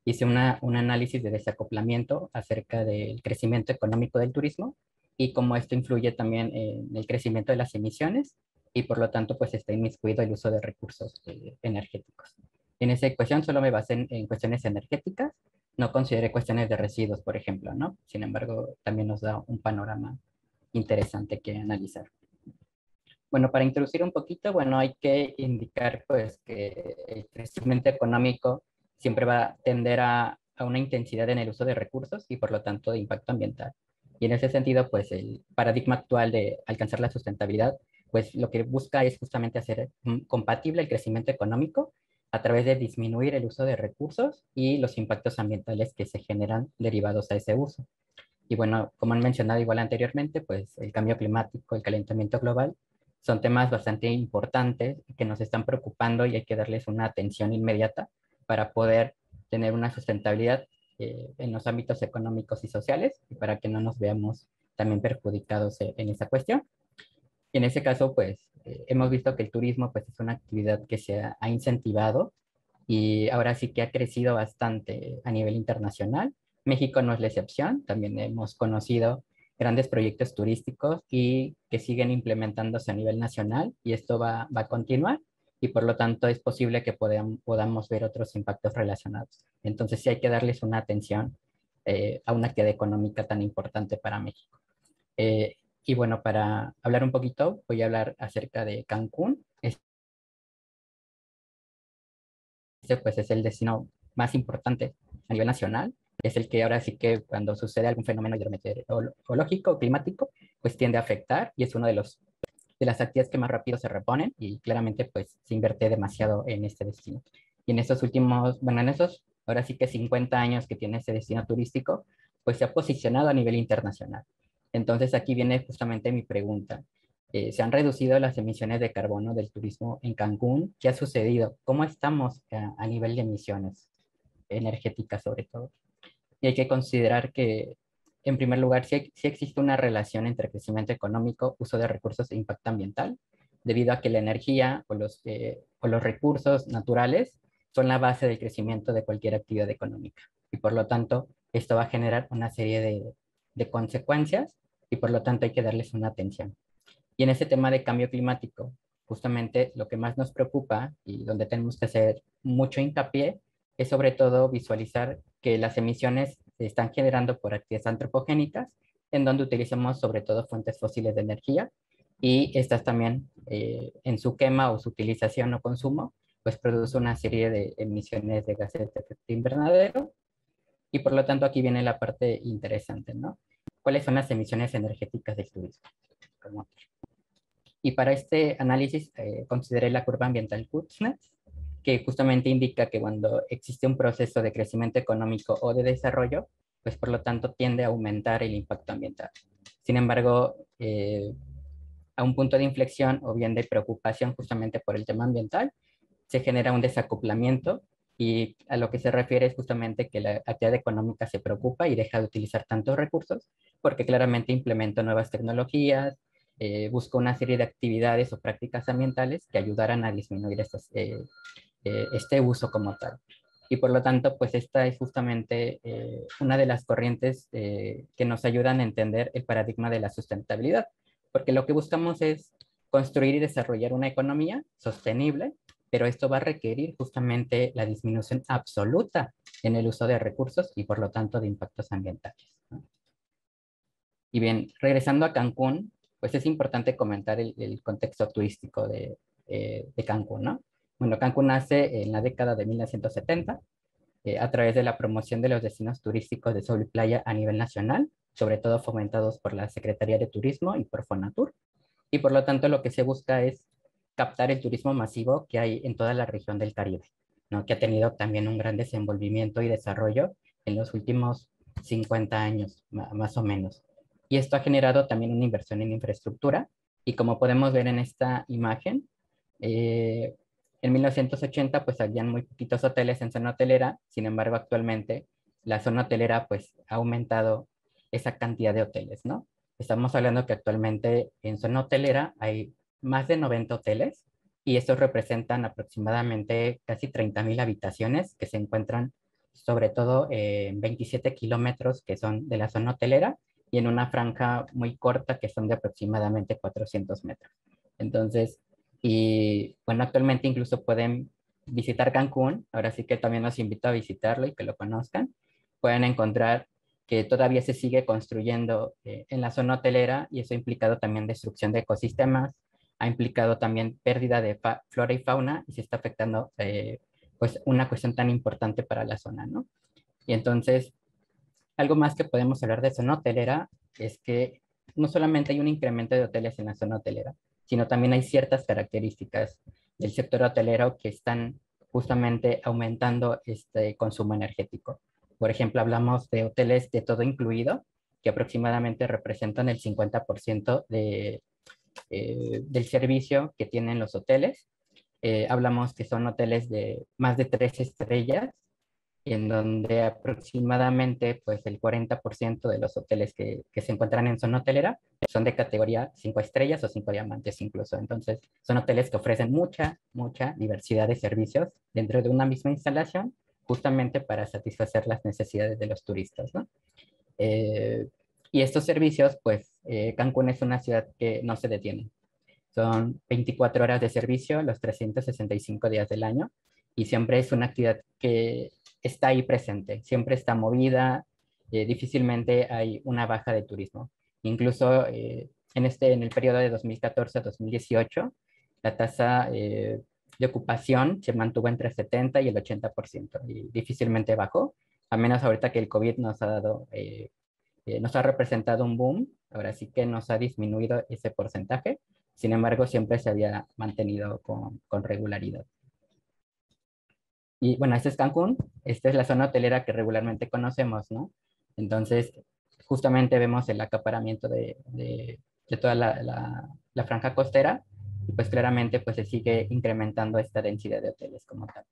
hice un análisis de desacoplamiento acerca del crecimiento económico del turismo y cómo esto influye también en el crecimiento de las emisiones y por lo tanto pues está inmiscuido el uso de recursos energéticos. En esa ecuación solo me basé en cuestiones energéticas, no consideré cuestiones de residuos, por ejemplo, ¿no? Sin embargo, también nos da un panorama interesante que analizar. Bueno, para introducir un poquito, bueno, hay que indicar pues que el crecimiento económico siempre va a tender a una intensidad en el uso de recursos y por lo tanto de impacto ambiental. Y en ese sentido, pues el paradigma actual de alcanzar la sustentabilidad, pues lo que busca es justamente hacer compatible el crecimiento económico a través de disminuir el uso de recursos y los impactos ambientales que se generan derivados a ese uso. Y bueno, como han mencionado igual anteriormente, pues el cambio climático, el calentamiento global, son temas bastante importantes que nos están preocupando y hay que darles una atención inmediata para poder tener una sustentabilidad en los ámbitos económicos y sociales y para que no nos veamos también perjudicados en esa cuestión. Y en ese caso, pues hemos visto que el turismo pues es una actividad que se ha incentivado y ahora sí que ha crecido bastante a nivel internacional. México no es la excepción, también hemos conocido grandes proyectos turísticos y que siguen implementándose a nivel nacional y esto va a continuar y por lo tanto es posible que podamos ver otros impactos relacionados. Entonces sí hay que darles una atención a una actividad económica tan importante para México. Y bueno, para hablar un poquito, voy a hablar acerca de Cancún. Pues es el destino más importante a nivel nacional. Es el que ahora sí que cuando sucede algún fenómeno hidrometeorológico o climático, pues tiende a afectar y es uno de las actividades que más rápido se reponen y claramente pues se invierte demasiado en este destino. Y en estos últimos, bueno, en esos ahora sí que 50 años que tiene este destino turístico, pues se ha posicionado a nivel internacional. Entonces aquí viene justamente mi pregunta. ¿Se han reducido las emisiones de carbono del turismo en Cancún? ¿Qué ha sucedido? ¿Cómo estamos a nivel de emisiones energéticas sobre todo? Y hay que considerar que, en primer lugar, sí existe una relación entre crecimiento económico, uso de recursos e impacto ambiental, debido a que la energía o los recursos naturales son la base del crecimiento de cualquier actividad económica. Y por lo tanto, esto va a generar una serie de consecuencias y por lo tanto hay que darles una atención. Y en este tema de cambio climático, justamente lo que más nos preocupa y donde tenemos que hacer mucho hincapié es sobre todo visualizar que las emisiones se están generando por actividades antropogénicas, en donde utilizamos sobre todo fuentes fósiles de energía y estas también en su quema o su utilización o consumo, pues produce una serie de emisiones de gases de efecto invernadero y por lo tanto aquí viene la parte interesante, ¿no? ¿Cuáles son las emisiones energéticas del turismo? Y para este análisis consideré la curva ambiental Kuznets, que justamente indica que cuando existe un proceso de crecimiento económico o de desarrollo, pues por lo tanto tiende a aumentar el impacto ambiental. Sin embargo, a un punto de inflexión o bien de preocupación justamente por el tema ambiental, se genera un desacoplamiento y a lo que se refiere es justamente que la actividad económica se preocupa y deja de utilizar tantos recursos porque claramente implementa nuevas tecnologías, busca una serie de actividades o prácticas ambientales que ayudaran a disminuir este uso como tal. Y por lo tanto, pues esta es justamente una de las corrientes que nos ayudan a entender el paradigma de la sustentabilidad, porque lo que buscamos es construir y desarrollar una economía sostenible, pero esto va a requerir justamente la disminución absoluta en el uso de recursos y por lo tanto de impactos ambientales, ¿no? Y bien, regresando a Cancún, pues es importante comentar el contexto turístico de Cancún, ¿no? Bueno, Cancún nace en la década de 1970 a través de la promoción de los destinos turísticos de sol y playa a nivel nacional, sobre todo fomentados por la Secretaría de Turismo y por Fonatur. Y por lo tanto lo que se busca es captar el turismo masivo que hay en toda la región del Caribe, ¿no? Que ha tenido también un gran desenvolvimiento y desarrollo en los últimos 50 años, más o menos. Y esto ha generado también una inversión en infraestructura. Y como podemos ver en esta imagen, en 1980 pues habían muy poquitos hoteles en zona hotelera, sin embargo actualmente la zona hotelera pues ha aumentado esa cantidad de hoteles, ¿no? Estamos hablando que actualmente en zona hotelera hay más de 90 hoteles y estos representan aproximadamente casi 30,000 habitaciones que se encuentran sobre todo en 27 kilómetros que son de la zona hotelera y en una franja muy corta que son de aproximadamente 400 metros. Entonces, y bueno, actualmente incluso pueden visitar Cancún, ahora sí que también los invito a visitarlo y que lo conozcan. Pueden encontrar que todavía se sigue construyendo en la zona hotelera y eso ha implicado también destrucción de ecosistemas, ha implicado también pérdida de flora y fauna y se está afectando pues una cuestión tan importante para la zona, ¿no? Y entonces, algo más que podemos hablar de zona hotelera es que no solamente hay un incremento de hoteles en la zona hotelera, sino también hay ciertas características del sector hotelero que están justamente aumentando este consumo energético. Por ejemplo, hablamos de hoteles de todo incluido, que aproximadamente representan el 50% del servicio que tienen los hoteles. Hablamos que son hoteles de más de 3 estrellas, en donde aproximadamente pues el 40% de los hoteles que se encuentran en zona hotelera son de categoría 5 estrellas o 5 diamantes incluso. Entonces son hoteles que ofrecen mucha diversidad de servicios dentro de una misma instalación, justamente para satisfacer las necesidades de los turistas, ¿no? Y estos servicios, pues Cancún es una ciudad que no se detiene. Son 24 horas de servicio los 365 días del año y siempre es una actividad que está ahí presente, siempre está movida, difícilmente hay una baja de turismo. Incluso en el periodo de 2014 a 2018, la tasa de ocupación se mantuvo entre el 70 y el 80% y difícilmente bajó, a menos ahorita que el COVID nos ha representado un boom, ahora sí que nos ha disminuido ese porcentaje, sin embargo siempre se había mantenido con regularidad. Y bueno, este es Cancún, esta es la zona hotelera que regularmente conocemos, ¿no? Entonces, justamente vemos el acaparamiento de toda la franja costera, y pues claramente pues se sigue incrementando esta densidad de hoteles como tal.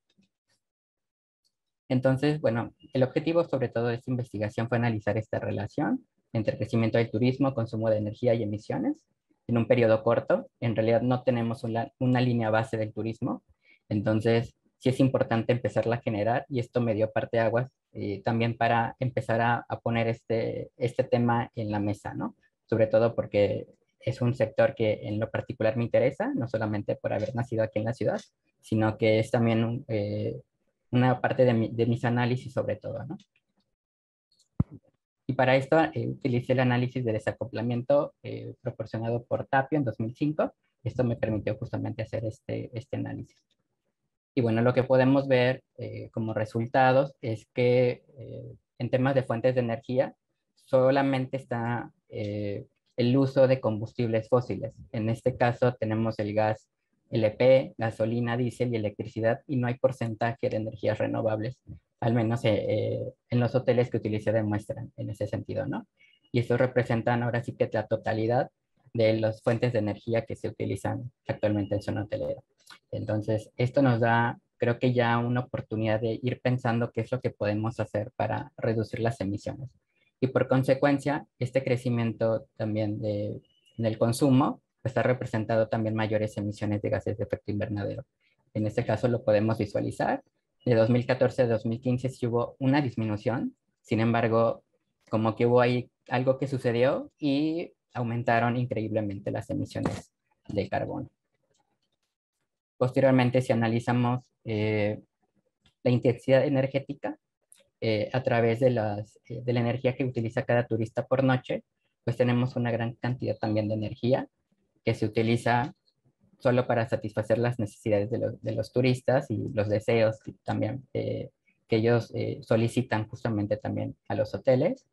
Entonces, bueno, el objetivo sobre todo de esta investigación fue analizar esta relación entre crecimiento del turismo, consumo de energía y emisiones en un periodo corto. En realidad no tenemos una línea base del turismo, entonces sí es importante empezarla a generar y esto me dio parteaguas también para empezar a poner este tema en la mesa, ¿no? Sobre todo porque es un sector que en lo particular me interesa, no solamente por haber nacido aquí en la ciudad, sino que es también una parte de mis análisis sobre todo, ¿no? Y para esto utilicé el análisis de desacoplamiento proporcionado por Tapio en 2005. Esto me permitió justamente hacer este análisis. Y bueno, lo que podemos ver como resultados es que en temas de fuentes de energía solamente está el uso de combustibles fósiles. En este caso tenemos el gas LP, gasolina, diésel y electricidad, y no hay porcentaje de energías renovables, al menos en los hoteles que utilicé de muestra en ese sentido, ¿no? Y estos representan ahora sí que la totalidad de las fuentes de energía que se utilizan actualmente en zona hotelera. Entonces, esto nos da, creo que ya una oportunidad de ir pensando qué es lo que podemos hacer para reducir las emisiones. Y por consecuencia, este crecimiento también en el consumo pues, ha representado también mayores emisiones de gases de efecto invernadero. En este caso lo podemos visualizar. De 2014 a 2015 sí hubo una disminución, sin embargo, como que hubo ahí algo que sucedió y aumentaron increíblemente las emisiones de carbono. Posteriormente, si analizamos la intensidad energética a través de la energía que utiliza cada turista por noche, pues tenemos una gran cantidad también de energía que se utiliza solo para satisfacer las necesidades de los turistas y los deseos también que ellos solicitan justamente también a los hoteles.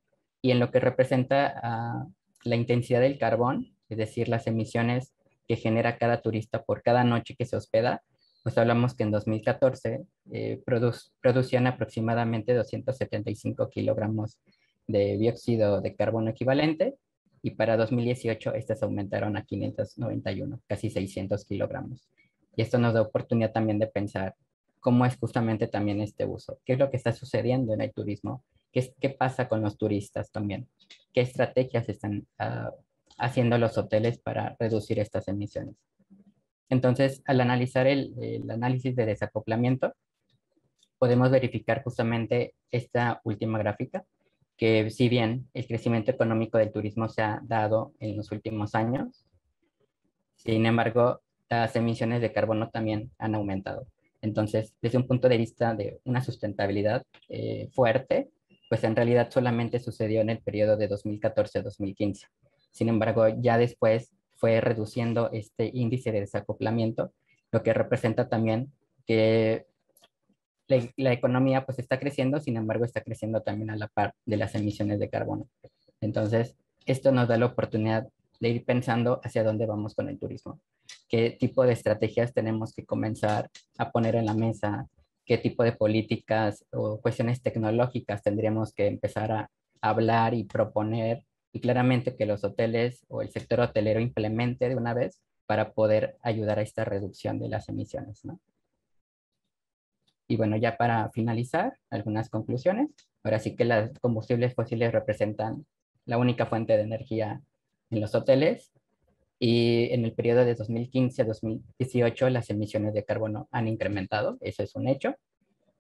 Y en lo que representa la intensidad del carbón, es decir, las emisiones que genera cada turista por cada noche que se hospeda, pues hablamos que en 2014 producían aproximadamente 275 kilogramos de dióxido de carbono equivalente, y para 2018 estas aumentaron a 591, casi 600 kilogramos. Y esto nos da oportunidad también de pensar cómo es justamente también este uso, qué es lo que está sucediendo en el turismo, qué pasa con los turistas también, qué estrategias están haciendo los hoteles para reducir estas emisiones. Entonces, al analizar el análisis de desacoplamiento, podemos verificar justamente esta última gráfica, que si bien el crecimiento económico del turismo se ha dado en los últimos años, sin embargo, las emisiones de carbono también han aumentado. Entonces, desde un punto de vista de una sustentabilidad fuerte, pues en realidad solamente sucedió en el periodo de 2014 a 2015. Sin embargo, ya después fue reduciendo este índice de desacoplamiento, lo que representa también que la economía pues está creciendo, sin embargo está creciendo también a la par de las emisiones de carbono. Entonces, esto nos da la oportunidad de ir pensando hacia dónde vamos con el turismo, qué tipo de estrategias tenemos que comenzar a poner en la mesa, qué tipo de políticas o cuestiones tecnológicas tendríamos que empezar a hablar y proponer, y claramente que los hoteles o el sector hotelero implemente de una vez para poder ayudar a esta reducción de las emisiones, ¿no? Y bueno, ya para finalizar, algunas conclusiones. Ahora sí que los combustibles fósiles representan la única fuente de energía en los hoteles, y en el periodo de 2015 a 2018 las emisiones de carbono han incrementado, eso es un hecho,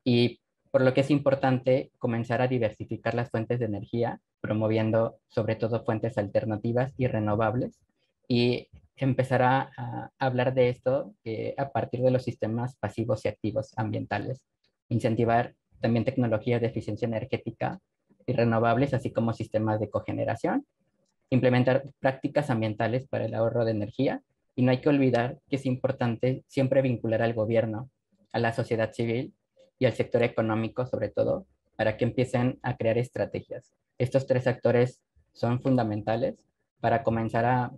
y por lo que es importante comenzar a diversificar las fuentes de energía, promoviendo sobre todo fuentes alternativas y renovables, y empezar a hablar de esto a partir de los sistemas pasivos y activos ambientales. Incentivar también tecnologías de eficiencia energética y renovables, así como sistemas de cogeneración. Implementar prácticas ambientales para el ahorro de energía. Y no hay que olvidar que es importante siempre vincular al gobierno, a la sociedad civil y al sector económico, sobre todo, para que empiecen a crear estrategias. Estos tres actores son fundamentales para comenzar a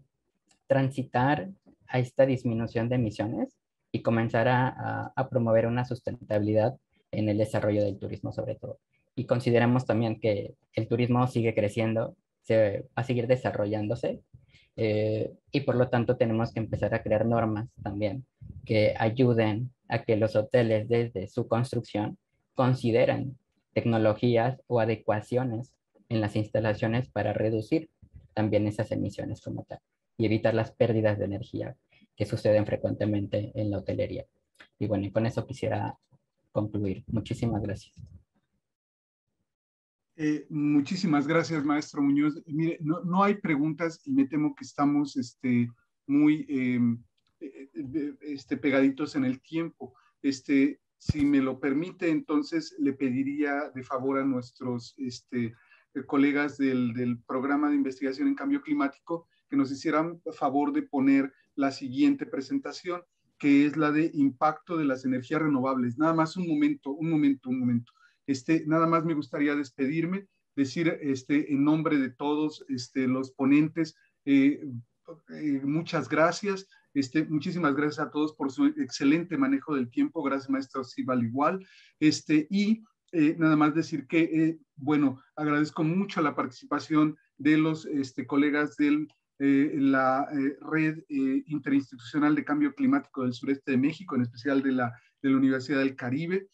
transitar a esta disminución de emisiones y comenzar a promover una sustentabilidad en el desarrollo del turismo sobre todo. Y consideramos también que el turismo sigue creciendo, se va a seguir desarrollándose y por lo tanto tenemos que empezar a crear normas también que ayuden a que los hoteles desde su construcción consideran tecnologías o adecuaciones en las instalaciones para reducir también esas emisiones como tal y evitar las pérdidas de energía que suceden frecuentemente en la hotelería. Y bueno, y con eso quisiera concluir. Muchísimas gracias.
Muchísimas gracias, maestro Muñoz. Mire, no hay preguntas y me temo que estamos muy pegaditos en el tiempo. Si me lo permite, entonces le pediría de favor a nuestros colegas del programa de investigación en cambio climático que nos hicieran favor de poner la siguiente presentación, que es la de impacto de las energías renovables. Nada más un momento. Nada más me gustaría despedirme, decir en nombre de todos los ponentes, muchas gracias. Muchísimas gracias a todos por su excelente manejo del tiempo. Gracias, maestro Sibal, igual. Nada más decir que, bueno, agradezco mucho la participación de los colegas de la Red Interinstitucional de Cambio Climático del Sureste de México, en especial de la Universidad del Caribe,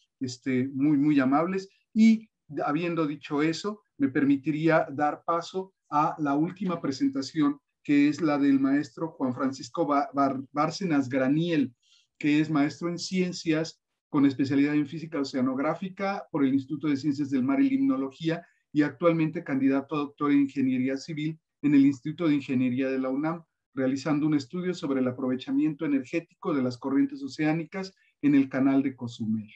muy amables. Y habiendo dicho eso, me permitiría dar paso a la última presentación, que es la del maestro Juan Francisco Bárcenas Graniel, que es maestro en ciencias con especialidad en física oceanográfica por el Instituto de Ciencias del Mar y Limnología y actualmente candidato a doctor en Ingeniería Civil en el Instituto de Ingeniería de la UNAM, realizando un estudio sobre el aprovechamiento energético de las corrientes oceánicas en el canal de Cozumel.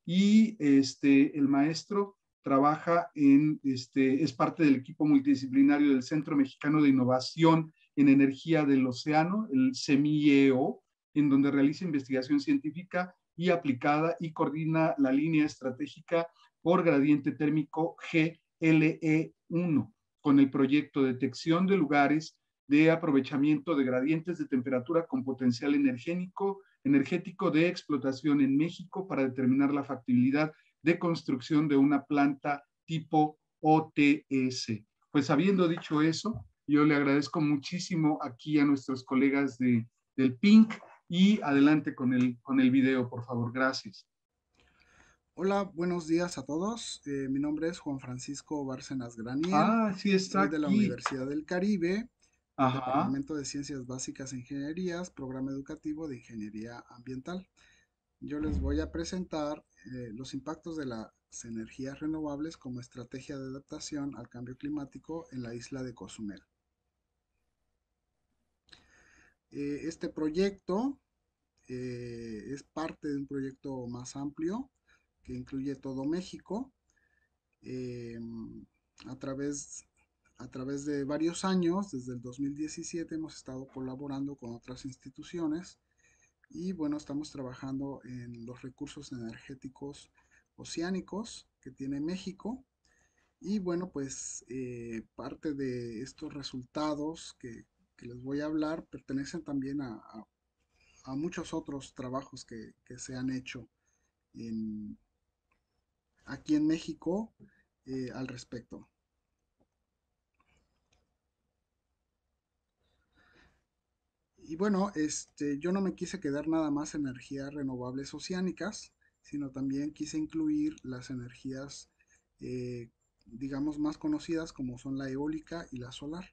Y el maestro trabaja es parte del equipo multidisciplinario del Centro Mexicano de Innovación en Energía del Océano, el CEMIEO, en donde realiza investigación científica y aplicada y coordina la línea estratégica por gradiente térmico GLE1 con el proyecto Detección de lugares de aprovechamiento de gradientes de temperatura con potencial energético de explotación en México para determinar la factibilidad de construcción de una planta tipo OTS. Pues habiendo dicho eso, yo le agradezco muchísimo aquí a nuestros colegas del PINC y adelante con el video, por favor. Gracias.
Hola, buenos días a todos. Mi nombre es Juan Francisco Bárcenas Graniel.
Ah, sí está
Soy de la
aquí.
Universidad del Caribe, del
Ajá.
Departamento de Ciencias Básicas e Ingenierías, Programa Educativo de Ingeniería Ambiental. Yo les voy a presentar los impactos de las energías renovables como estrategia de adaptación al cambio climático en la isla de Cozumel. Este proyecto es parte de un proyecto más amplio que incluye todo México. A través de varios años, desde el 2017, hemos estado colaborando con otras instituciones y bueno, estamos trabajando en los recursos energéticos oceánicos que tiene México. Y bueno, pues parte de estos resultados que les voy a hablar pertenecen también a muchos otros trabajos que se han hecho en, aquí en México al respecto. Y bueno, yo no me quise quedar nada más en energías renovables oceánicas, sino también quise incluir las energías, digamos, más conocidas como son la eólica y la solar.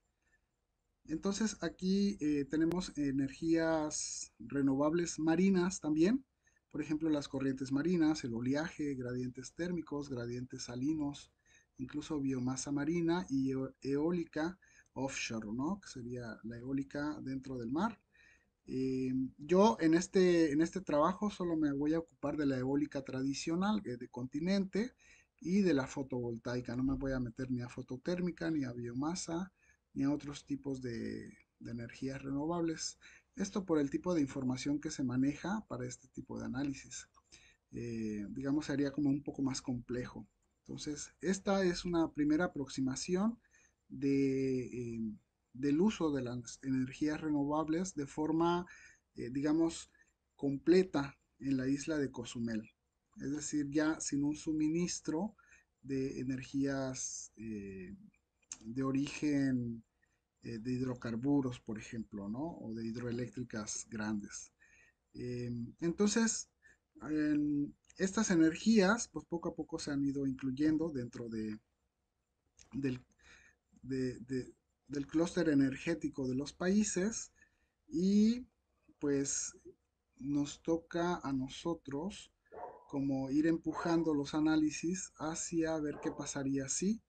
Entonces aquí tenemos energías renovables marinas también, por ejemplo las corrientes marinas, el oleaje, gradientes térmicos, gradientes salinos, incluso biomasa marina y eólica offshore, ¿no? Que sería la eólica dentro del mar. Yo en este trabajo solo me voy a ocupar de la eólica tradicional, de continente, y de la fotovoltaica. No me voy a meter ni a fototérmica, ni a biomasa, ni a otros tipos de energías renovables. Esto por el tipo de información que se maneja para este tipo de análisis. Digamos, sería como un poco más complejo. Entonces, esta es una primera aproximación de, del uso de las energías renovables de forma, digamos, completa en la isla de Cozumel. Es decir, ya sin un suministro de energías de origen de hidrocarburos, por ejemplo, ¿no? O de hidroeléctricas grandes. Entonces, Estas energías, pues poco a poco se han ido incluyendo dentro del, de- de- del clúster energético de los países y pues nos toca a nosotros como ir empujando los análisis hacia ver qué pasaría si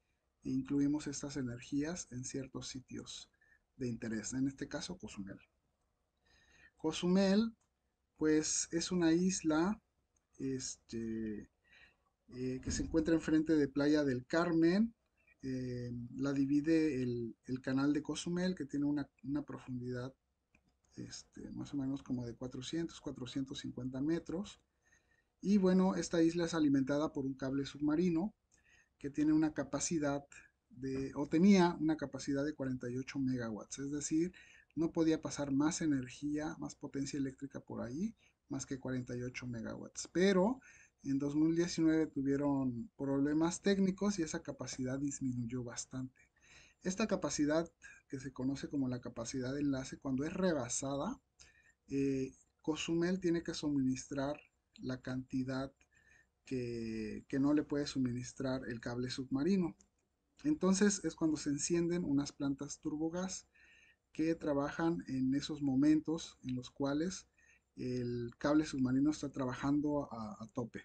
incluimos estas energías en ciertos sitios de interés, en este caso Cozumel. Cozumel, pues es una isla este, que se encuentra enfrente de Playa del Carmen. La divide el canal de Cozumel, que tiene una profundidad más o menos como de 450 metros. Y bueno, esta isla es alimentada por un cable submarino que tiene una capacidad o tenía una capacidad de 48 megawatts, es decir, no podía pasar más energía, más potencia eléctrica por ahí, más que 48 megawatts. Pero en 2019 tuvieron problemas técnicos y esa capacidad disminuyó bastante. Esta capacidad, que se conoce como la capacidad de enlace, cuando es rebasada, Cozumel tiene que suministrar la cantidad que no le puede suministrar el cable submarino. Entonces es cuando se encienden unas plantas turbogas que trabajan en esos momentos en los cuales el cable submarino está trabajando a tope.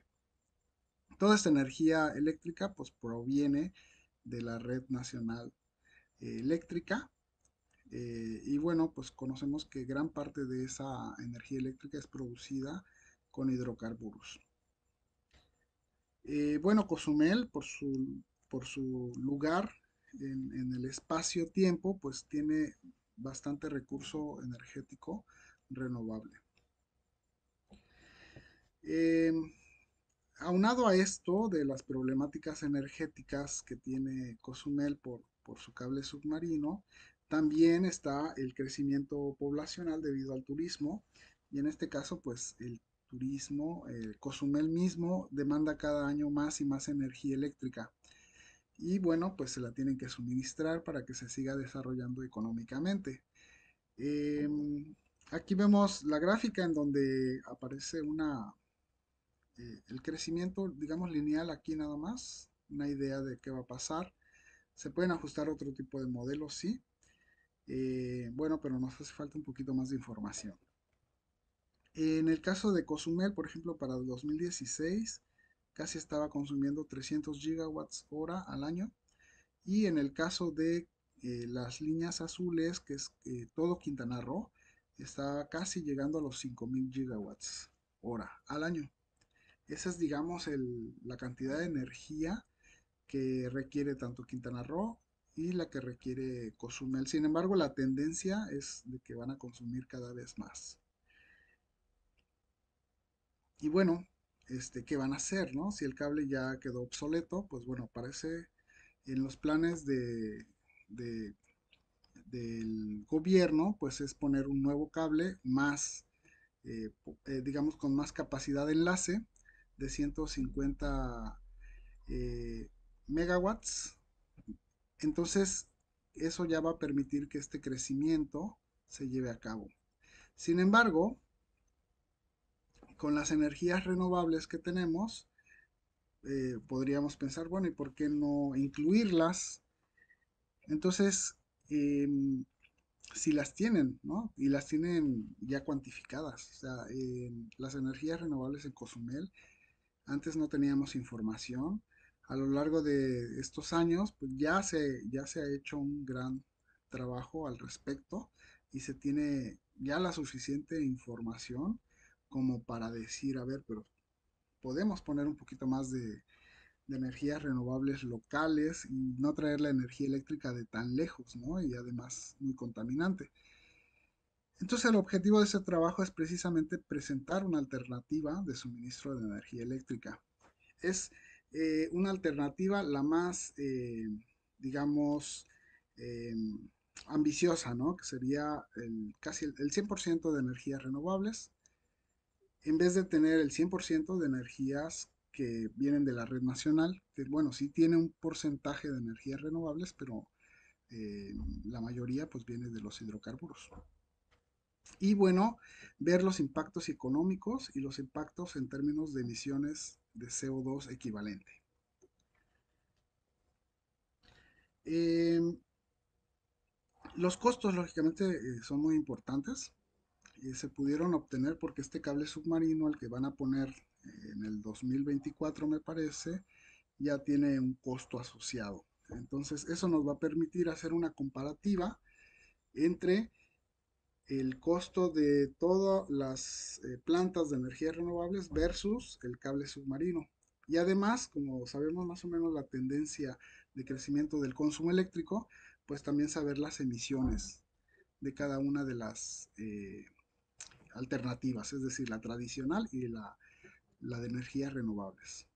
Toda esta energía eléctrica pues proviene de la red nacional eléctrica y bueno, pues conocemos que gran parte de esa energía eléctrica es producida con hidrocarburos. Bueno, Cozumel, por su lugar en el espacio-tiempo, pues tiene bastante recurso energético renovable. Eh, Aunado a esto de las problemáticas energéticas que tiene Cozumel por su cable submarino, también está el crecimiento poblacional debido al turismo, y en este caso, pues el turismo, Cozumel mismo demanda cada año más y más energía eléctrica, y bueno, pues se la tienen que suministrar para que se siga desarrollando económicamente. Aquí vemos la gráfica en donde aparece el crecimiento, digamos, lineal aquí nada más, una idea de qué va a pasar. Se pueden ajustar otro tipo de modelos, sí. Bueno, pero nos hace falta un poquito más de información. En el caso de Cozumel, por ejemplo, para el 2016, casi estaba consumiendo 300 gigawatts hora al año. Y en el caso de las líneas azules, que es todo Quintana Roo, está casi llegando a los 5000 gigawatts hora al año. Esa es, digamos, la cantidad de energía que requiere tanto Quintana Roo y la que requiere Cozumel. Sin embargo, la tendencia es de que van a consumir cada vez más. Y bueno, ¿qué van a hacer, no? Si el cable ya quedó obsoleto, pues bueno, parece en los planes de- del gobierno, pues es poner un nuevo cable más, digamos, con más capacidad de enlace de 150 eh, megawatts. Entonces, eso ya va a permitir que este crecimiento se lleve a cabo. Sin embargo, con las energías renovables que tenemos, podríamos pensar, bueno, ¿y por qué no incluirlas? Entonces, si las tienen, ¿no? Y las tienen ya cuantificadas. O sea, las energías renovables en Cozumel, antes no teníamos información. A lo largo de estos años, pues ya se ha hecho un gran trabajo al respecto y se tiene ya la suficiente información como para decir, a ver, pero podemos poner un poquito más de energías renovables locales y no traer la energía eléctrica de tan lejos, ¿no? Y además muy contaminante. Entonces el objetivo de ese trabajo es precisamente presentar una alternativa de suministro de energía eléctrica. Es una alternativa la más, digamos, eh, ambiciosa, ¿no? Que sería casi el 100% de energías renovables, en vez de tener el 100% de energías que vienen de la red nacional, que bueno, sí tiene un porcentaje de energías renovables, pero la mayoría pues viene de los hidrocarburos. Y bueno, ver los impactos económicos y los impactos en términos de emisiones de CO2 equivalente. Los costos, lógicamente, son muy importantes. Se pudieron obtener porque este cable submarino, al que van a poner en el 2024, me parece, ya tiene un costo asociado. Entonces, eso nos va a permitir hacer una comparativa entre el costo de todas las plantas de energías renovables versus el cable submarino. Y además, como sabemos más o menos la tendencia de crecimiento del consumo eléctrico, pues también saber las emisiones de cada una de las alternativas, es decir, la tradicional y la de energías renovables.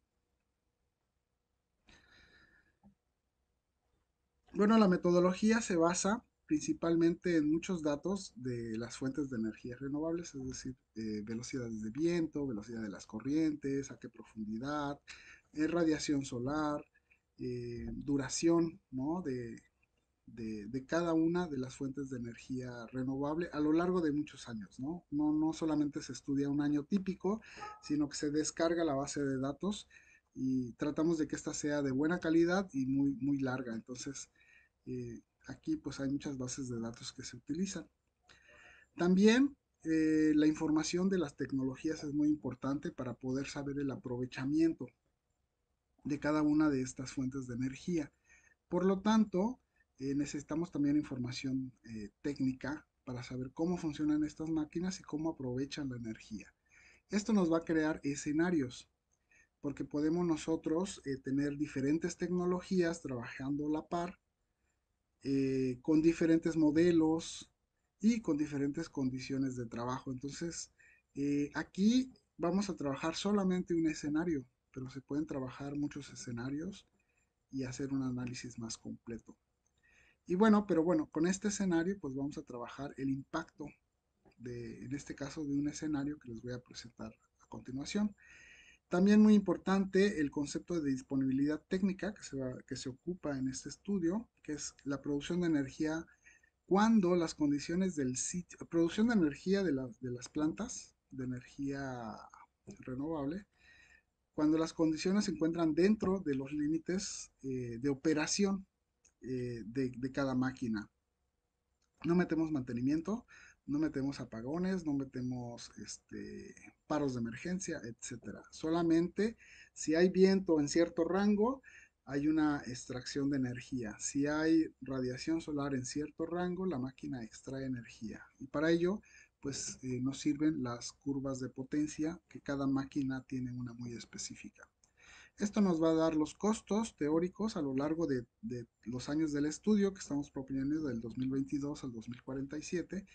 Bueno, la metodología se basa principalmente en muchos datos de las fuentes de energías renovables, es decir, velocidades de viento, velocidad de las corrientes, a qué profundidad, radiación solar, duración, ¿no? de cada una de las fuentes de energía renovable a lo largo de muchos años, ¿no? No solamente se estudia un año típico, sino que se descarga la base de datos y tratamos de que ésta sea de buena calidad y muy larga. Entonces, aquí pues hay muchas bases de datos que se utilizan. También la información de las tecnologías es muy importante para poder saber el aprovechamiento de cada una de estas fuentes de energía. Por lo tanto, necesitamos también información técnica para saber cómo funcionan estas máquinas y cómo aprovechan la energía. Esto nos va a crear escenarios, porque podemos nosotros tener diferentes tecnologías trabajando a la par, con diferentes modelos y con diferentes condiciones de trabajo. Entonces, aquí vamos a trabajar solamente un escenario, pero se pueden trabajar muchos escenarios y hacer un análisis más completo. Y bueno, pero bueno, con este escenario pues vamos a trabajar el impacto en este caso, de un escenario que les voy a presentar a continuación. También muy importante el concepto de disponibilidad técnica que se ocupa en este estudio, que es la producción de energía cuando las condiciones del sitio, producción de energía de las plantas de energía renovable, cuando las condiciones se encuentran dentro de los límites de operación de cada máquina. No metemos mantenimiento, no metemos apagones, no metemos paros de emergencia, etcétera. Solamente si hay viento en cierto rango, hay una extracción de energía. Si hay radiación solar en cierto rango, la máquina extrae energía. Y para ello, pues nos sirven las curvas de potencia, que cada máquina tiene una muy específica. Esto nos va a dar los costos teóricos a lo largo de los años del estudio que estamos proponiendo del 2022 al 2047,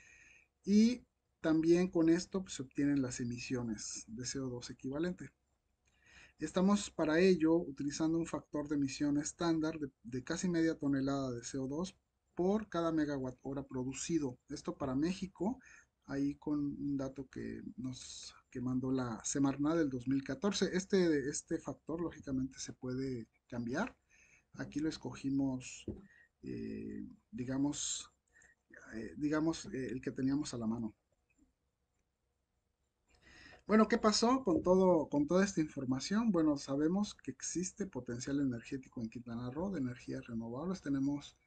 y también con esto pues, se obtienen las emisiones de CO2 equivalente. Estamos para ello utilizando un factor de emisión estándar de casi media tonelada de CO2 por cada megawatt hora producido. Esto para México, ahí con un dato que mandó la Semarnat del 2014. Este factor lógicamente se puede cambiar. Aquí lo escogimos, eh, digamos, el que teníamos a la mano. Bueno, ¿qué pasó con toda esta información? Bueno, sabemos que existe potencial energético en Quintana Roo de energías renovables. Tenemos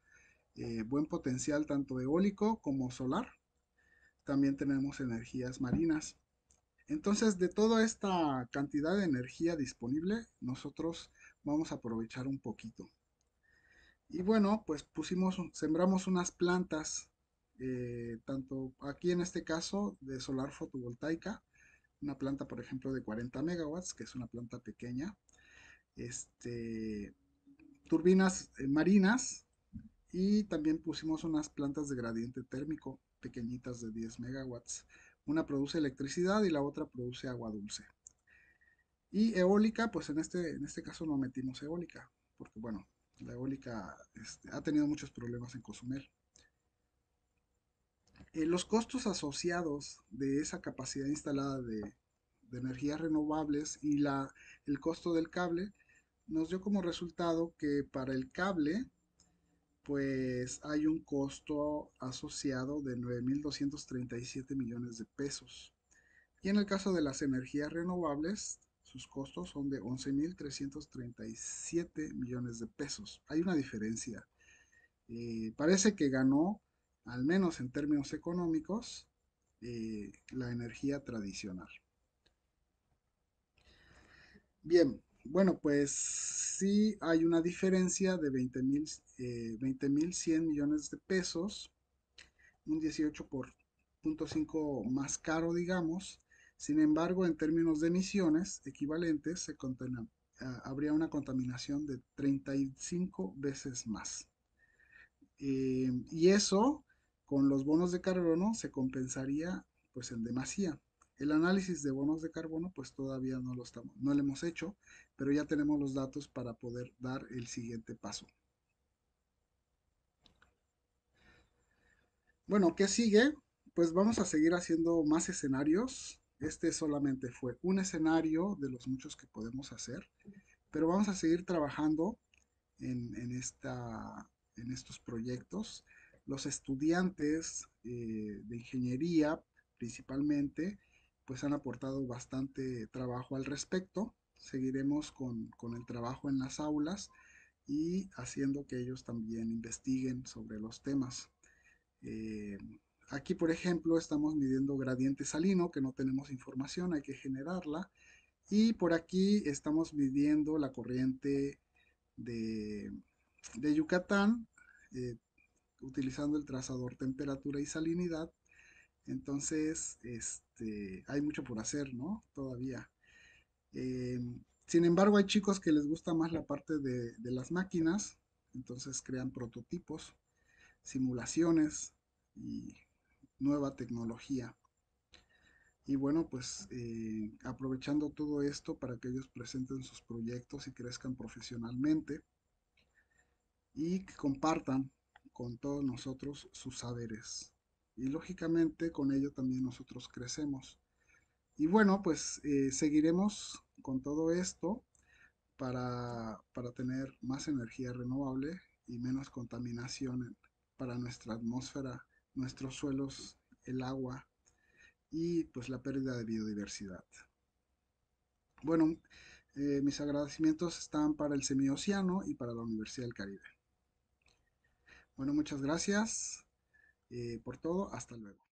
buen potencial tanto eólico como solar. También tenemos energías marinas. Entonces, de toda esta cantidad de energía disponible, nosotros vamos a aprovechar un poquito. Y bueno, pues sembramos unas plantas, tanto aquí en este caso de solar fotovoltaica, una planta, por ejemplo, de 40 megawatts, que es una planta pequeña, turbinas marinas, y también pusimos unas plantas de gradiente térmico pequeñitas de 10 megawatts. Una produce electricidad y la otra produce agua dulce. Y eólica, pues en este caso no metimos eólica, porque bueno, la eólica ha tenido muchos problemas en Cozumel. Los costos asociados de esa capacidad instalada de energías renovables y el costo del cable nos dio como resultado que para el cable pues hay un costo asociado de 9.237 millones de pesos. Y en el caso de las energías renovables, sus costos son de 11.337 millones de pesos. Hay una diferencia. Parece que ganó, al menos en términos económicos, la energía tradicional. Bien, bueno, pues sí hay una diferencia de 20.100 millones de pesos, un 18.5 más caro, digamos. Sin embargo, en términos de emisiones equivalentes, habría una contaminación de 35 veces más. Y eso, con los bonos de carbono, se compensaría pues en demasía. El análisis de bonos de carbono pues todavía no lo hemos hecho, pero ya tenemos los datos para poder dar el siguiente paso. Bueno, ¿qué sigue? Pues vamos a seguir haciendo más escenarios. Este solamente fue un escenario de los muchos que podemos hacer, pero vamos a seguir trabajando en estos proyectos. Los estudiantes de ingeniería, principalmente, pues han aportado bastante trabajo al respecto. Seguiremos con el trabajo en las aulas y haciendo que ellos también investiguen sobre los temas. Eh, Aquí, por ejemplo, estamos midiendo gradiente salino, que no tenemos información, hay que generarla. Y por aquí estamos midiendo la corriente de, de Yucatán, eh, utilizando el trazador temperatura y salinidad. Entonces, hay mucho por hacer, ¿no? Todavía. Eh, Sin embargo, hay chicos que les gusta más la parte de las máquinas, entonces crean prototipos, simulaciones y nueva tecnología. Y bueno, pues aprovechando todo esto para que ellos presenten sus proyectos y crezcan profesionalmente y que compartan con todos nosotros sus saberes. Y lógicamente con ello también nosotros crecemos. Y bueno, pues seguiremos con todo esto para tener más energía renovable y menos contaminación para nuestra atmósfera, nuestros suelos, el agua y pues la pérdida de biodiversidad. Bueno, mis agradecimientos están para el Semiocéano y para la Universidad del Caribe. Bueno, muchas gracias por todo. Hasta luego.